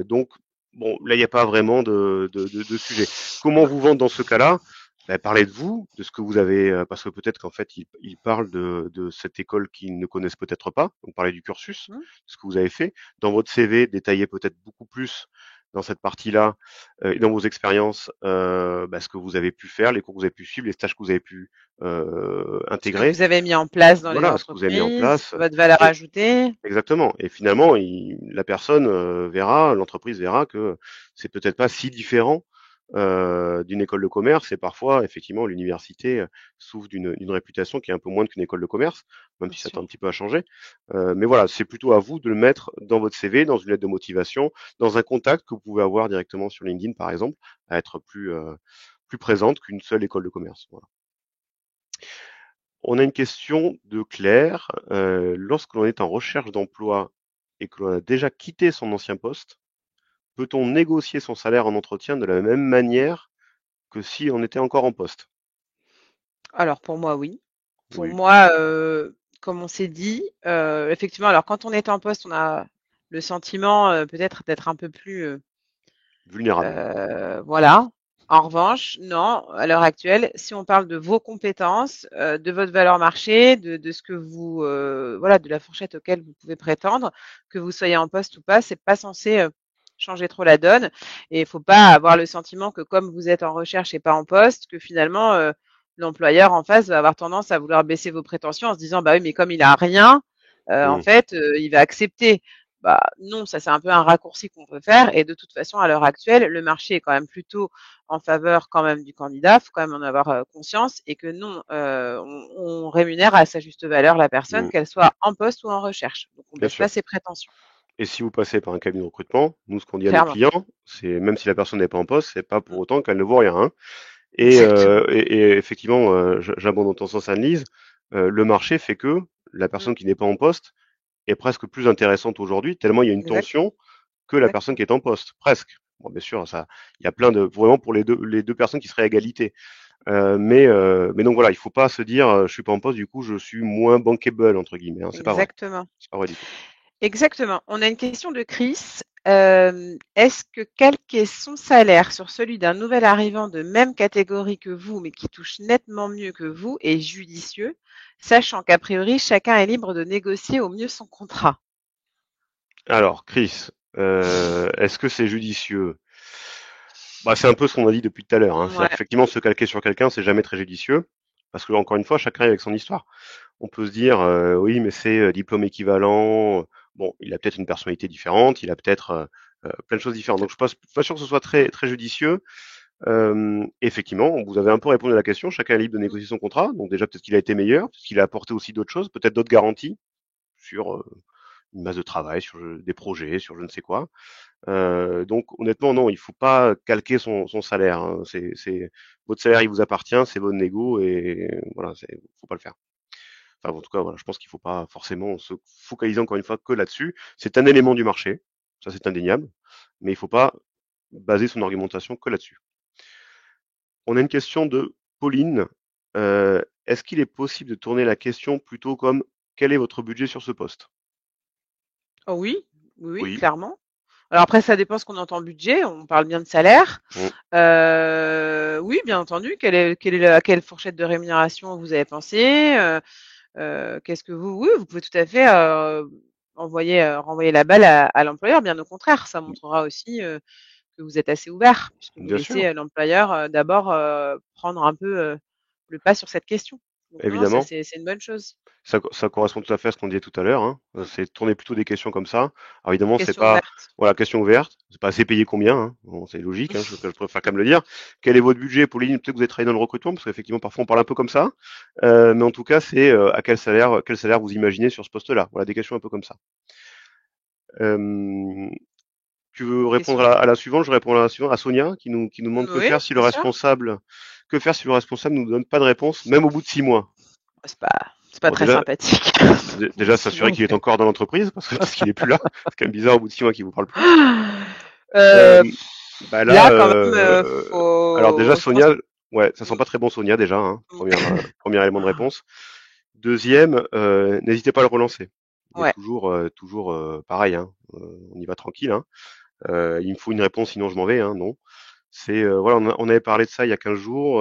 Donc bon là il n'y a pas vraiment de sujet. Comment Mm, vous vendre dans ce cas-là? Bah, parlez de vous, de ce que vous avez, parce que peut-être qu'en fait, ils parlent de cette école qu'ils ne connaissent peut-être pas. Donc, parlez du cursus, Mmh. de ce que vous avez fait. Dans votre CV, détaillez peut-être beaucoup plus dans cette partie-là, et dans vos expériences, bah, ce que vous avez pu faire, les cours que vous avez pu suivre, les stages que vous avez pu Ce que intégrer. vous avez mis en place dans les Voilà, ce que vous avez mis en entreprises, place. votre valeur Et ajoutée. exactement. Et finalement, la personne verra, l'entreprise verra que c'est peut-être pas si différent d'une école de commerce. Et parfois, effectivement, l'université souffre d'une réputation qui est un peu moindre qu'une école de commerce, même Bien si ça sûr. tend un petit peu à changer. Mais voilà, c'est plutôt à vous de le mettre dans votre CV, dans une lettre de motivation, dans un contact que vous pouvez avoir directement sur LinkedIn, par exemple, à être plus présente qu'une seule école de commerce. Voilà. On a une question de Claire. Lorsque l'on est en recherche d'emploi et que l'on a déjà quitté son ancien poste, peut-on négocier son salaire en entretien de la même manière que si on était encore en poste? Alors pour moi, oui. Pour Oui, moi, comme on s'est dit, effectivement, alors quand on est en poste, on a le sentiment, peut-être d'être un peu plus, vulnérable. voilà. En revanche, non, à l'heure actuelle, si on parle de vos compétences, de votre valeur marché, de ce que vous, voilà, de la fourchette auquel vous pouvez prétendre, que vous soyez en poste ou pas, c'est pas censé, changer trop la donne et il faut pas avoir le sentiment que comme vous êtes en recherche et pas en poste, que finalement, l'employeur en face va avoir tendance à vouloir baisser vos prétentions en se disant: «Bah oui, mais comme il a rien, en Hmm, fait, il va accepter». Bah, non, ça c'est un peu un raccourci qu'on peut faire et de toute façon à l'heure actuelle, le marché est quand même plutôt en faveur quand même du candidat, faut quand même en avoir, conscience et que non, on rémunère à sa juste valeur la personne, hmm, qu'elle soit en poste ou en recherche. Donc on bien baisse pas sûr. ses prétentions, Et si vous passez par un cabinet de recrutement, nous, ce qu'on dit à nos clairement. clients, c'est même si la personne n'est pas en poste, c'est pas pour Mmh, autant qu'elle ne vaut rien, hein. exactement. Et effectivement, j'abonde dans ton sens, Annelise. Le marché fait que la Mmh, personne qui n'est pas en poste est presque plus intéressante aujourd'hui, tellement il y a une exactement, tension que la personne exactement. qui est en poste, presque. Bon, bien sûr, ça, il y a plein de vraiment pour les deux personnes qui seraient à égalité. Mais donc voilà, il faut pas se dire, je suis pas en poste, du coup, je suis moins bankable entre guillemets. Hein, c'est pas vrai. Exactement. C'est pas vrai du tout. Exactement. On a une question de Chris. Est-ce que calquer son salaire sur celui d'un nouvel arrivant de même catégorie que vous, mais qui touche nettement mieux que vous, est judicieux, sachant qu'a priori, chacun est libre de négocier au mieux son contrat? Alors, Chris, est-ce que c'est judicieux? Bah, c'est un peu ce qu'on a dit depuis tout à l'heure. Hein. C'est-à-dire Ouais, qu'effectivement, se calquer sur quelqu'un, c'est jamais très judicieux, parce que encore une fois, chacun est avec son histoire. On peut se dire, oui, mais c'est diplôme équivalent. Bon, il a peut-être une personnalité différente, il a peut-être plein de choses différentes. Donc, je suis pas sûr que ce soit très très judicieux. Effectivement, vous avez un peu répondu à la question. Chacun est libre de négocier son contrat. Donc déjà, peut-être qu'il a été meilleur, peut-être qu'il a apporté aussi d'autres choses, peut-être d'autres garanties sur une masse de travail, sur des projets, sur je ne sais quoi. Donc honnêtement, non, il faut pas calquer son salaire. Hein. Votre salaire, il vous appartient, c'est votre négo et voilà, faut pas le faire. Enfin, en tout cas, voilà, je pense qu'il faut pas forcément se focaliser encore une fois que là-dessus. C'est un élément du marché, ça c'est indéniable, mais il faut pas baser son argumentation que là-dessus. On a une question de Pauline. Est-ce qu'il est possible de tourner la question plutôt comme quel est votre budget sur ce poste? oh oui, oui, oui, Oui. clairement. Alors après, ça dépend ce qu'on entend budget. On parle bien de salaire. Mm. Oui, bien entendu. À quelle fourchette de rémunération vous avez pensé? Qu'est-ce que oui, vous pouvez tout à fait renvoyer la balle à l'employeur. Bien au contraire, ça montrera aussi que vous êtes assez ouvert, puisque vous Bien laissez sûr, l'employeur d'abord prendre un peu le pas sur cette question. Donc non, non, ça évidemment. c'est une bonne chose. Ça correspond tout à fait à ce qu'on disait tout à l'heure, hein. C'est tourner plutôt des questions comme ça. Alors évidemment, c'est Question pas ouverte. voilà, question ouverte, c'est pas assez payé combien, hein. Bon, c'est logique, hein, je préfère quand même le dire. Quel est votre budget pour Pauline? Peut-être que vous avez travaillé dans le recrutement, parce qu'effectivement, parfois on parle un peu comme ça. Mais en tout cas, c'est à quel salaire vous imaginez sur ce poste-là. Voilà, des questions un peu comme ça. Euh, Tu veux répondre Question. à la suivante? Je réponds à la suivante, à Sonia, qui nous demande Oui, bien sûr. que faire si le responsable ne nous donne pas de réponse, même au bout de 6 mois. C'est pas Bon, très déjà, sympathique. déjà s'assurer qu'il est encore dans l'entreprise, parce qu'il est plus là. C'est quand même bizarre au bout de 6 mois qu'il vous parle plus. Euh, Euh, Bah là, là, quand même, alors déjà je pense. Sonia, ouais, ça sent pas très bon Sonia déjà, hein, premier élément de réponse. Deuxième, n'hésitez pas à le relancer. Mais Ouais, toujours pareil, hein, on y va tranquille. Hein. Il me faut une réponse, sinon je m'en vais. Hein, non. C'est voilà, on avait parlé de ça il y a 15 jours.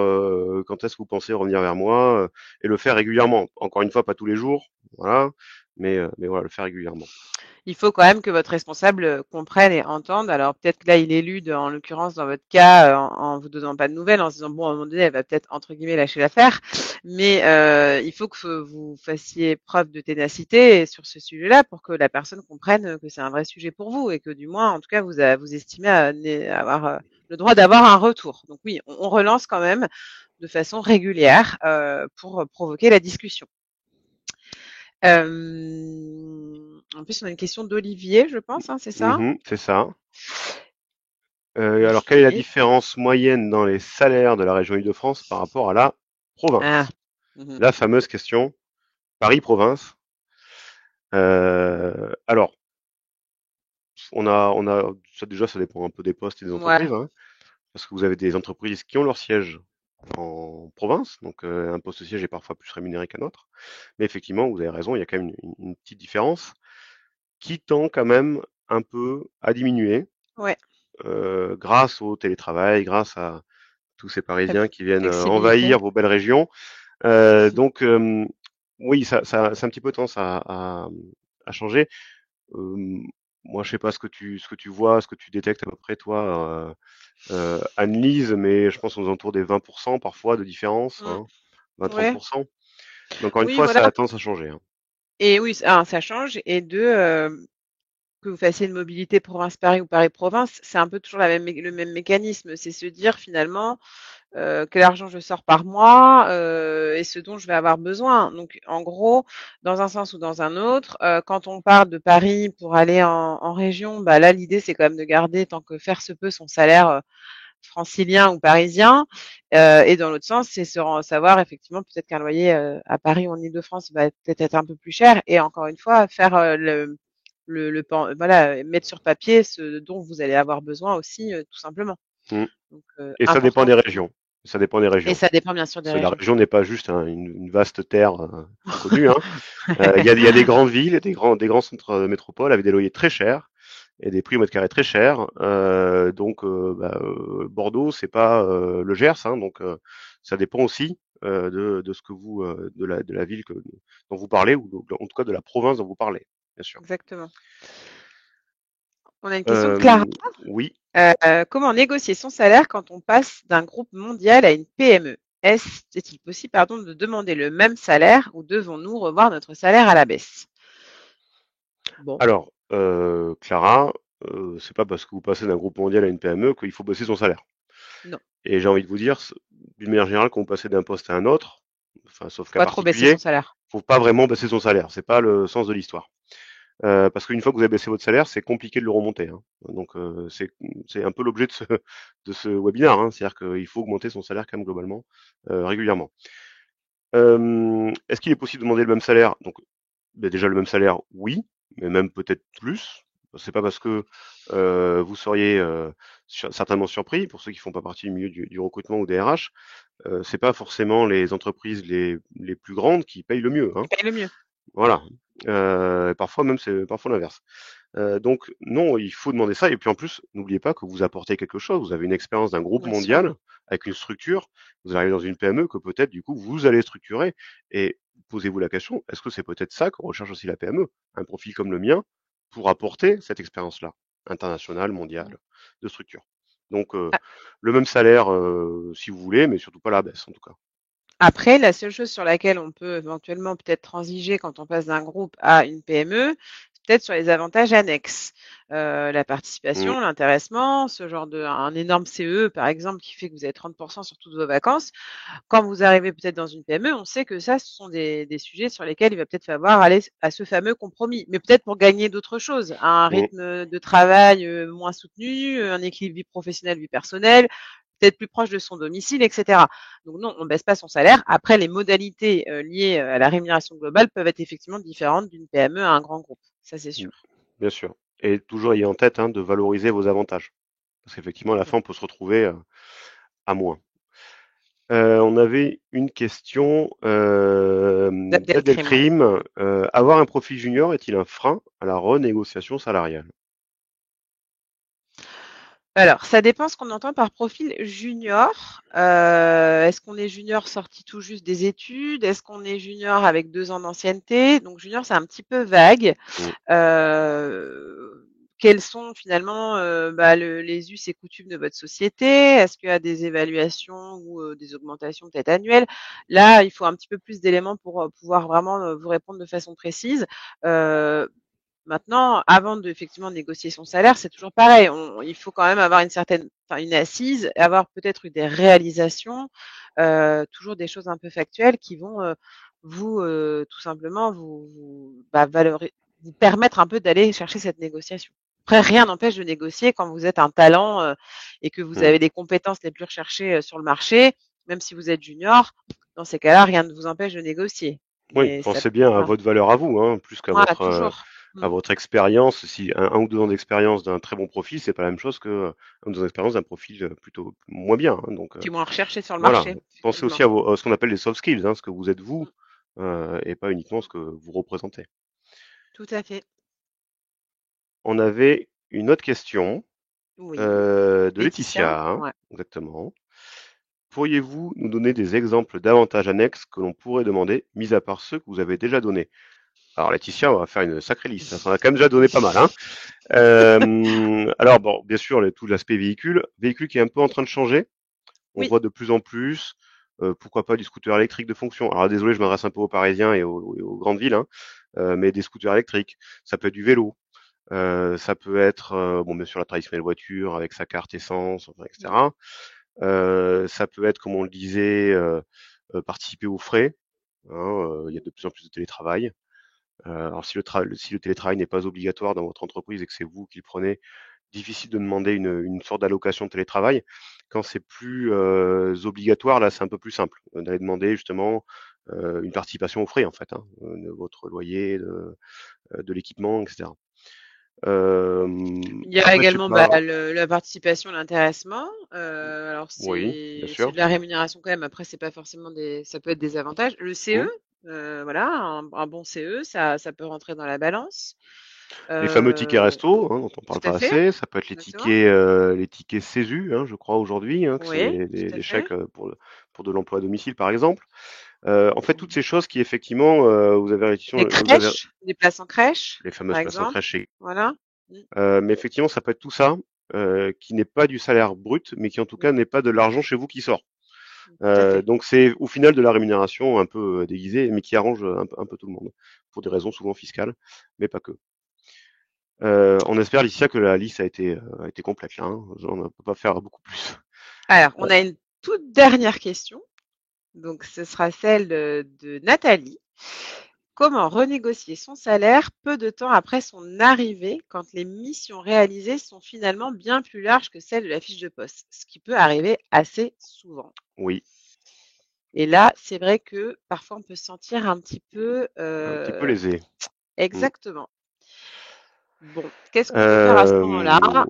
Quand est-ce que vous pensez revenir vers moi et le faire régulièrement. Encore une fois, pas tous les jours, voilà, mais voilà, le faire régulièrement. Il faut quand même que votre responsable comprenne et entende. Alors peut-être que là, il élude, en l'occurrence, dans votre cas, en vous donnant pas de nouvelles, en se disant bon, à un moment donné, elle va peut-être entre guillemets lâcher l'affaire. Mais il faut que vous fassiez preuve de ténacité sur ce sujet-là pour que la personne comprenne que c'est un vrai sujet pour vous et que du moins, en tout cas, vous estimez avoir le droit d'avoir un retour. Donc oui, on relance quand même de façon régulière pour provoquer la discussion. En plus, on a une question d'Olivier, je pense, hein, c'est ça? C'est ça. Alors, quelle est la OK. différence moyenne dans les salaires de la région Île-de-France par rapport à la Ah. province? Mmh. La fameuse question Paris-province. Alors, on a ça déjà, ça dépend un peu des postes et des Ouais, entreprises, hein, parce que vous avez des entreprises qui ont leur siège en province, donc un poste de siège est parfois plus rémunéré qu'un autre. Mais effectivement, vous avez raison, il y a quand même une petite différence qui tend quand même un peu à diminuer ouais, grâce au télétravail, grâce à tous ces la Parisiens qui viennent flexibilité. envahir vos belles régions. Donc oui, ça a un petit peu tendance à changer. Euh, Moi, je sais pas ce que tu vois, ce que tu détectes à peu près toi, Anne-Lise, mais je pense aux alentours des 20% parfois de différence, Mmh. hein, Ouais. 20-30%. Mais encore une Oui, fois, voilà. ça a tendance à changer, hein. Et oui, ça change et 2, que vous fassiez une mobilité province-Paris ou Paris-province, c'est un peu toujours le même mécanisme. C'est se dire finalement, quel argent je sors par mois, et ce dont je vais avoir besoin. Donc en gros, dans un sens ou dans un autre, quand on part de Paris pour aller en région, bah là, l'idée, c'est quand même de garder tant que faire se peut son salaire, francilien ou parisien. Et dans l'autre sens, c'est savoir effectivement peut-être qu'un loyer à Paris ou en Île-de-France va peut-être être un peu plus cher. Et encore une fois, faire voilà, mettre sur papier ce dont vous allez avoir besoin aussi, tout simplement. Mm. Donc, Et ça dépend important. des régions. Ça dépend des Et régions. ça dépend bien sûr des Parce que la régions. région n'est pas juste hein, une vaste terre inconnue, hein. Il y a des grandes villes, des grands centres métropoles avec des loyers très chers et des prix au mètre carré très chers. Donc, Bordeaux, c'est pas le Gers, hein, donc ça dépend aussi de ce que vous, de la ville dont vous parlez ou en tout cas de la province dont vous parlez, bien sûr. Exactement. On a une question de Clara. Oui. Comment négocier son salaire quand on passe d'un groupe mondial à une PME? Est-il possible, pardon, de demander le même salaire ou devons-nous revoir notre salaire à la baisse? Bon, Alors, Clara, c'est pas parce que vous passez d'un groupe mondial à une PME qu'il faut baisser son salaire. non, Et j'ai envie de vous dire, d'une manière générale, quand vous passez d'un poste à un autre, enfin, sauf faut cas pas trop baisser son particulier, salaire. faut pas vraiment baisser son salaire. C'est pas le sens de l'histoire. Parce qu'une fois que vous avez baissé votre salaire, c'est compliqué de le remonter, hein. Donc, c'est un peu l'objet de ce webinaire, hein. C'est-à-dire qu'il faut augmenter son salaire quand même globalement, régulièrement. Est-ce qu'il est possible de demander le même salaire? Donc, déjà le même salaire, oui, mais même peut-être plus. C'est pas parce que vous seriez certainement surpris pour ceux qui font pas partie du milieu du recrutement ou des RH. C'est pas forcément les entreprises les plus grandes qui payent le mieux, Qui hein. paye le mieux. Voilà. Parfois même c'est parfois l'inverse. Donc non, il faut demander ça. Et puis en plus, n'oubliez pas que vous apportez quelque chose. Vous avez une expérience d'un groupe Bien sûr. mondial avec une structure. Vous arrivez dans une PME que peut-être du coup vous allez structurer. Et posez-vous la question, est-ce que c'est peut-être ça que recherche aussi la PME? Un profil comme le mien pour apporter cette expérience-là, internationale, mondiale, de structure. Donc le même salaire si vous voulez, mais surtout pas la baisse en tout cas. Après, la seule chose sur laquelle on peut éventuellement peut-être transiger quand on passe d'un groupe à une PME, c'est peut-être sur les avantages annexes. La Mm, participation, l'intéressement, ce genre un énorme CE, par exemple, qui fait que vous avez 30% sur toutes vos vacances. Quand vous arrivez peut-être dans une PME, on sait que ça, ce sont des sujets sur lesquels il va peut-être falloir aller à ce fameux compromis, mais peut-être pour gagner d'autres choses, un mm. rythme de travail moins soutenu, un équilibre vie professionnelle, vie personnelle, peut-être plus proche de son domicile, etc. Donc non, on ne baisse pas son salaire. Après, les modalités liées à la rémunération globale peuvent être effectivement différentes d'une PME à un grand groupe. Ça, c'est Mm, sûr. bien sûr. Et toujours ayez en tête hein, de valoriser vos avantages. Parce qu'effectivement, à la fin, on peut se retrouver à moins. On avait une question D'Abdelkrim, ouais. d'Abdelkrim. Avoir un profil junior est-il un frein à la renégociation salariale? Alors, ça dépend ce qu'on entend par profil junior. Est-ce qu'on est junior sorti tout juste des études? Est-ce qu'on est junior avec 2 ans d'ancienneté? Donc junior, c'est un petit peu vague. Mm. Quels sont finalement, les us et coutumes de votre société? Est-ce qu'il y a des évaluations ou, des augmentations peut-être annuelles? Là, il faut un petit peu plus d'éléments pour, pouvoir vraiment, vous répondre de façon précise. Heu Maintenant, avant de effectivement négocier son salaire, c'est toujours pareil. Il faut quand même avoir une assise, avoir peut-être eu des réalisations, toujours des choses un peu factuelles qui vont tout simplement vous permettre un peu d'aller chercher cette négociation. Après, rien n'empêche de négocier quand vous êtes un talent et que vous Mm. avez les compétences les plus recherchées sur le marché, même si vous êtes junior. Dans ces cas-là, rien ne vous empêche de négocier. Oui, Mais ça, pensez bien à voilà, votre valeur à vous, hein, plus qu'à voilà, toujours. à Mm. votre expérience. Si un ou 2 ans d'expérience d'un très bon profil, c'est pas la même chose que 1 ou 2 ans d'expérience d'un profil plutôt moins bien, hein. Donc Qui est moins recherché sur le voilà, marché, pensez effectivement. aussi à ce qu'on appelle les soft skills, hein, ce que vous êtes vous, et pas uniquement ce que vous représentez. Tout à fait. On avait une autre question Oui. de Laetitia? Laetitia, hein, Ouais. exactement. Pourriez-vous nous donner des exemples d'avantages annexes que l'on pourrait demander, mis à part ceux que vous avez déjà donnés? Alors Laetitia, on va faire une sacrée liste, hein, ça en a quand même déjà donné pas mal, hein. Alors bon, bien sûr, tout l'aspect véhicule qui est un peu en train de changer. On Oui. voit de plus en plus, pourquoi pas du scooter électrique de fonction. Alors désolé, je m'adresse un peu aux Parisiens et aux grandes villes, hein, mais des scooters électriques. Ça peut être du vélo, ça peut être, bon, bien sûr, la traditionnelle voiture avec sa carte essence, enfin, Mmh. etc. Ça peut être, comme on le disait, participer aux frais, hein, il y a de plus en plus de télétravail. Alors si le télétravail n'est pas obligatoire dans votre entreprise et que c'est vous qui le prenez, difficile de demander une sorte d'allocation de télétravail. Quand c'est plus obligatoire, là, c'est un peu plus simple d'aller demander justement une participation aux frais en fait, hein, de votre loyer, de l'équipement, etc. Il y a Après, je sais également, pas. la participation, l'intéressement. Alors Oui, bien c'est sûr. de la rémunération quand même. Après, c'est pas forcément ça peut être des avantages. Le Mm. CE, voilà, un bon CE, ça peut rentrer dans la balance. Les fameux tickets Heu, resto, hein, dont on tout parle à pas fait, assez. Ça peut être exactement. les tickets CESU, hein, je crois aujourd'hui, hein, que c'est Oui, tout à les fait. chèques pour de l'emploi à domicile, par exemple. En fait, toutes Mmh. ces choses qui effectivement, Les vous avez crèches, des places en crèche, les par fameuses places en exemple. crèche. Voilà. Mmh, Mais effectivement, ça peut être tout ça, qui n'est pas du salaire brut, mais qui en tout cas mmh, n'est pas de l'argent chez vous qui sort. tout à fait. Donc c'est au final de la rémunération un peu déguisée, mais qui arrange un peu tout le monde, pour des raisons souvent fiscales, mais pas que. On espère, Licia, que la liste a été complète là, hein. On ne peut pas faire beaucoup plus. Alors, on a une toute dernière question. Donc, ce sera celle de Nathalie. Comment renégocier son salaire peu de temps après son arrivée quand les missions réalisées sont finalement bien plus larges que celles de la fiche de poste? Ce qui peut arriver assez souvent. Oui, Et là, c'est vrai que parfois on peut se sentir un petit peu un petit peu lésé. Mmh. exactement. Bon, qu'est-ce qu'on peut faire à ce moment-là? Hem,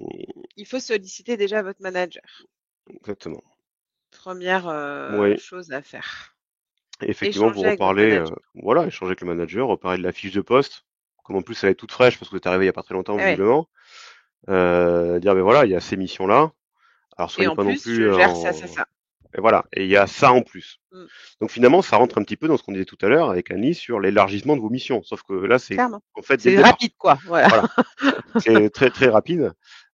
Il faut solliciter déjà votre manager. exactement. Première Oui. chose à faire. Effectivement, vous Échanger avec votre reparlez, manager. voilà, échanger avec le manager, reparler de la fiche de poste. Comme en plus elle est toute fraîche parce que vous êtes arrivé il y a pas très longtemps Eh ouais. visiblement. Dire: ben voilà, il y a ces missions-là. Alors Et soyez en pas non plus, plus je gère ça, ça, en ça. et voilà, et il y a ça en plus. Mmh, Donc finalement, ça rentre un petit peu dans ce qu'on disait tout à l'heure avec Annie sur l'élargissement de vos missions. Sauf que là, c'est clairement. en fait dès le C'est départ. rapide, quoi. Voilà. Voilà, c'est très, très rapide.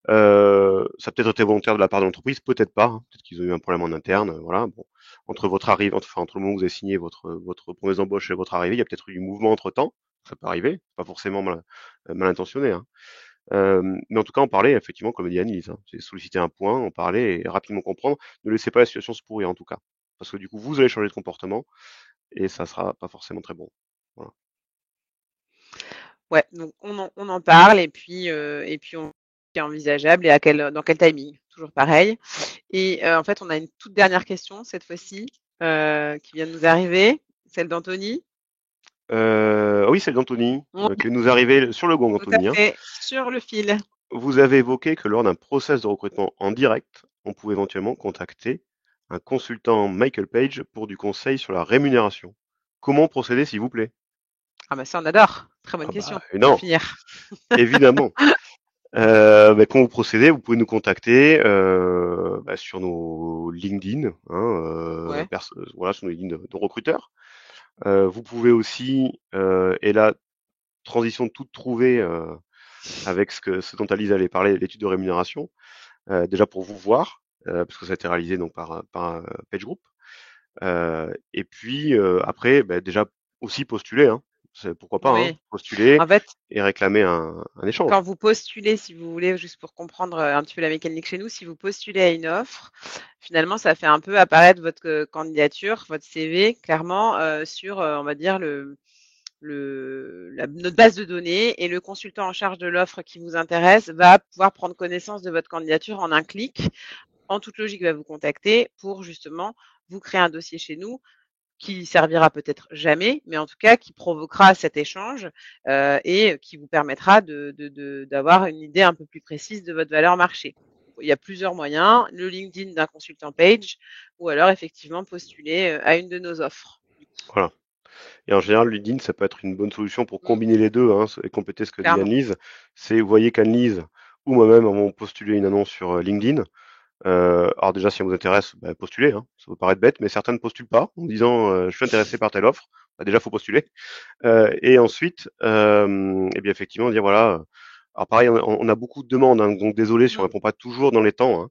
Ça a peut-être été volontaire de la part de l'entreprise, peut-être pas, hein. Peut-être qu'ils ont eu un problème en interne, voilà. Bon, entre votre arrivée, enfin, entre le moment où vous avez signé votre promesse d'embauche et votre arrivée, il y a peut-être eu du mouvement entre-temps. Ça peut arriver, c'est pas forcément mal intentionné, hein. Mais en tout cas, en parler, effectivement, comme dit Annelise, hein. C'est solliciter un point, en parler et rapidement comprendre. Ne laissez pas la situation se pourrir, en tout cas. Parce que du coup, vous allez changer de comportement et ça sera pas forcément très bon. Voilà. Ouais, donc on en parle et puis on qui est envisageable et dans quel timing, toujours pareil. Et en fait, on a une toute dernière question cette fois-ci, qui vient de nous arriver, celle d'Anthony. Ah oui, celle d'Anthony, Ouais, qui nous arrivait sur le gong, tout à Anthony, hein. fait, sur le fil. Vous avez évoqué que lors d'un process de recrutement en direct, on pouvait éventuellement contacter un consultant Michael Page pour du conseil sur la rémunération. Comment procéder, s'il vous plaît? Ah bah ça, on adore. Très bonne Ah bah question pour non, finir. évidemment. Quand vous procédez, vous pouvez nous contacter sur nos LinkedIn, hein, Ouais. voilà, sur nos LinkedIn de recruteurs. Vous pouvez aussi, et là, transition toute trouvée avec ce dont Alice allait parler, l'étude de rémunération, déjà pour vous voir, parce que ça a été réalisé donc par PageGroup. Et puis après, déjà aussi postuler, hein. Pourquoi pas, hein, Oui. postuler En fait, et réclamer un échange. quand vous postulez, si vous voulez, juste pour comprendre un petit peu la mécanique chez nous, si vous postulez à une offre, finalement, ça fait un peu apparaître votre candidature, votre CV, clairement, sur, on va dire, notre base de données et le consultant en charge de l'offre qui vous intéresse va pouvoir prendre connaissance de votre candidature en un clic. En toute logique, il va vous contacter pour justement vous créer un dossier chez nous qui servira peut-être jamais, mais en tout cas qui provoquera cet échange et qui vous permettra d'avoir une idée un peu plus précise de votre valeur marché. Il y a plusieurs moyens, le LinkedIn d'un consultant page ou alors effectivement postuler à une de nos offres. Voilà. Et en général, LinkedIn, ça peut être une bonne solution pour Mmh, combiner les deux, hein, et compléter ce que dit clairement. Annelise. C'est, vous voyez qu'Annelise ou moi-même avons postulé une annonce sur LinkedIn. Alors déjà, si ça vous intéresse, postulez, hein. Ça peut paraître bête, mais certains ne postulent pas en disant je suis intéressé par telle offre. Déjà, faut postuler. Et ensuite, et bien effectivement, dire voilà. Alors pareil, on a beaucoup de demandes, hein, donc désolé si on Mmh. répond pas toujours dans les temps,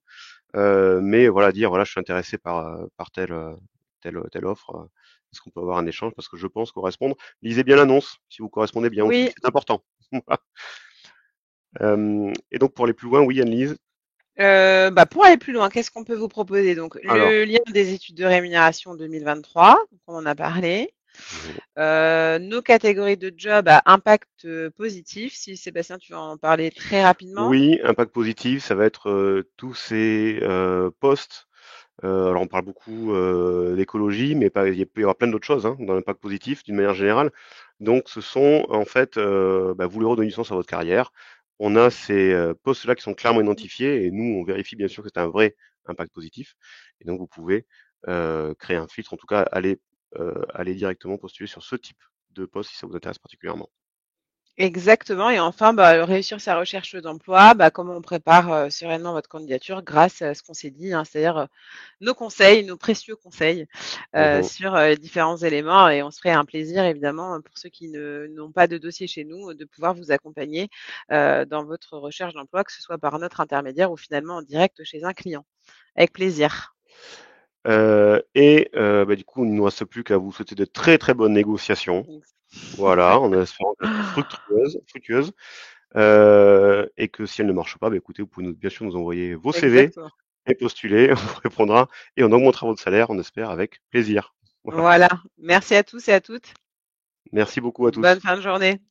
hein. Mais voilà, dire voilà, je suis intéressé par telle offre. Est-ce qu'on peut avoir un échange parce que je pense correspondre. Lisez bien l'annonce si vous correspondez bien aussi, Oui, c'est important. Et donc pour aller plus loin, oui, Annelise. pour aller plus loin, qu'est-ce qu'on peut vous proposer? Donc, Alors, le lien des études de rémunération 2023, donc on en a parlé. mhm. Nos catégories de job à impact positif. Si Sébastien, tu vas en parler très rapidement. Oui, impact positif, ça va être tous ces postes. Alors on parle beaucoup d'écologie, mais pas, il peut y avoir plein d'autres choses hein, dans l'impact positif d'une manière générale. Donc ce sont en fait, vous voulez redonner du sens à votre carrière. On a ces postes-là qui sont clairement identifiés et nous on vérifie bien sûr que c'est un vrai impact positif. Et donc vous pouvez créer un filtre, en tout cas aller directement postuler sur ce type de poste si ça vous intéresse particulièrement. Exactement. Et enfin, réussir sa recherche d'emploi, comment on prépare sereinement votre candidature grâce à ce qu'on s'est dit, hein, c'est-à-dire nos conseils, nos précieux conseils Mhm. sur différents éléments. Et on se ferait un plaisir, évidemment, pour ceux qui n'ont pas de dossier chez nous, de pouvoir vous accompagner dans votre recherche d'emploi, que ce soit par notre intermédiaire ou finalement en direct chez un client. Avec plaisir. Du coup, il ne nous reste plus qu'à vous souhaiter de très très bonnes négociations. Voilà, en espérant qu'elles soient fructueuses, et que si elles ne marchent pas, écoutez, vous pouvez bien sûr nous envoyer vos CV Exactement. et postuler, on vous répondra et on augmentera votre salaire, on espère, avec plaisir. Voilà. Voilà. Merci à tous et à toutes. Merci beaucoup à Bonne tous. fin de journée.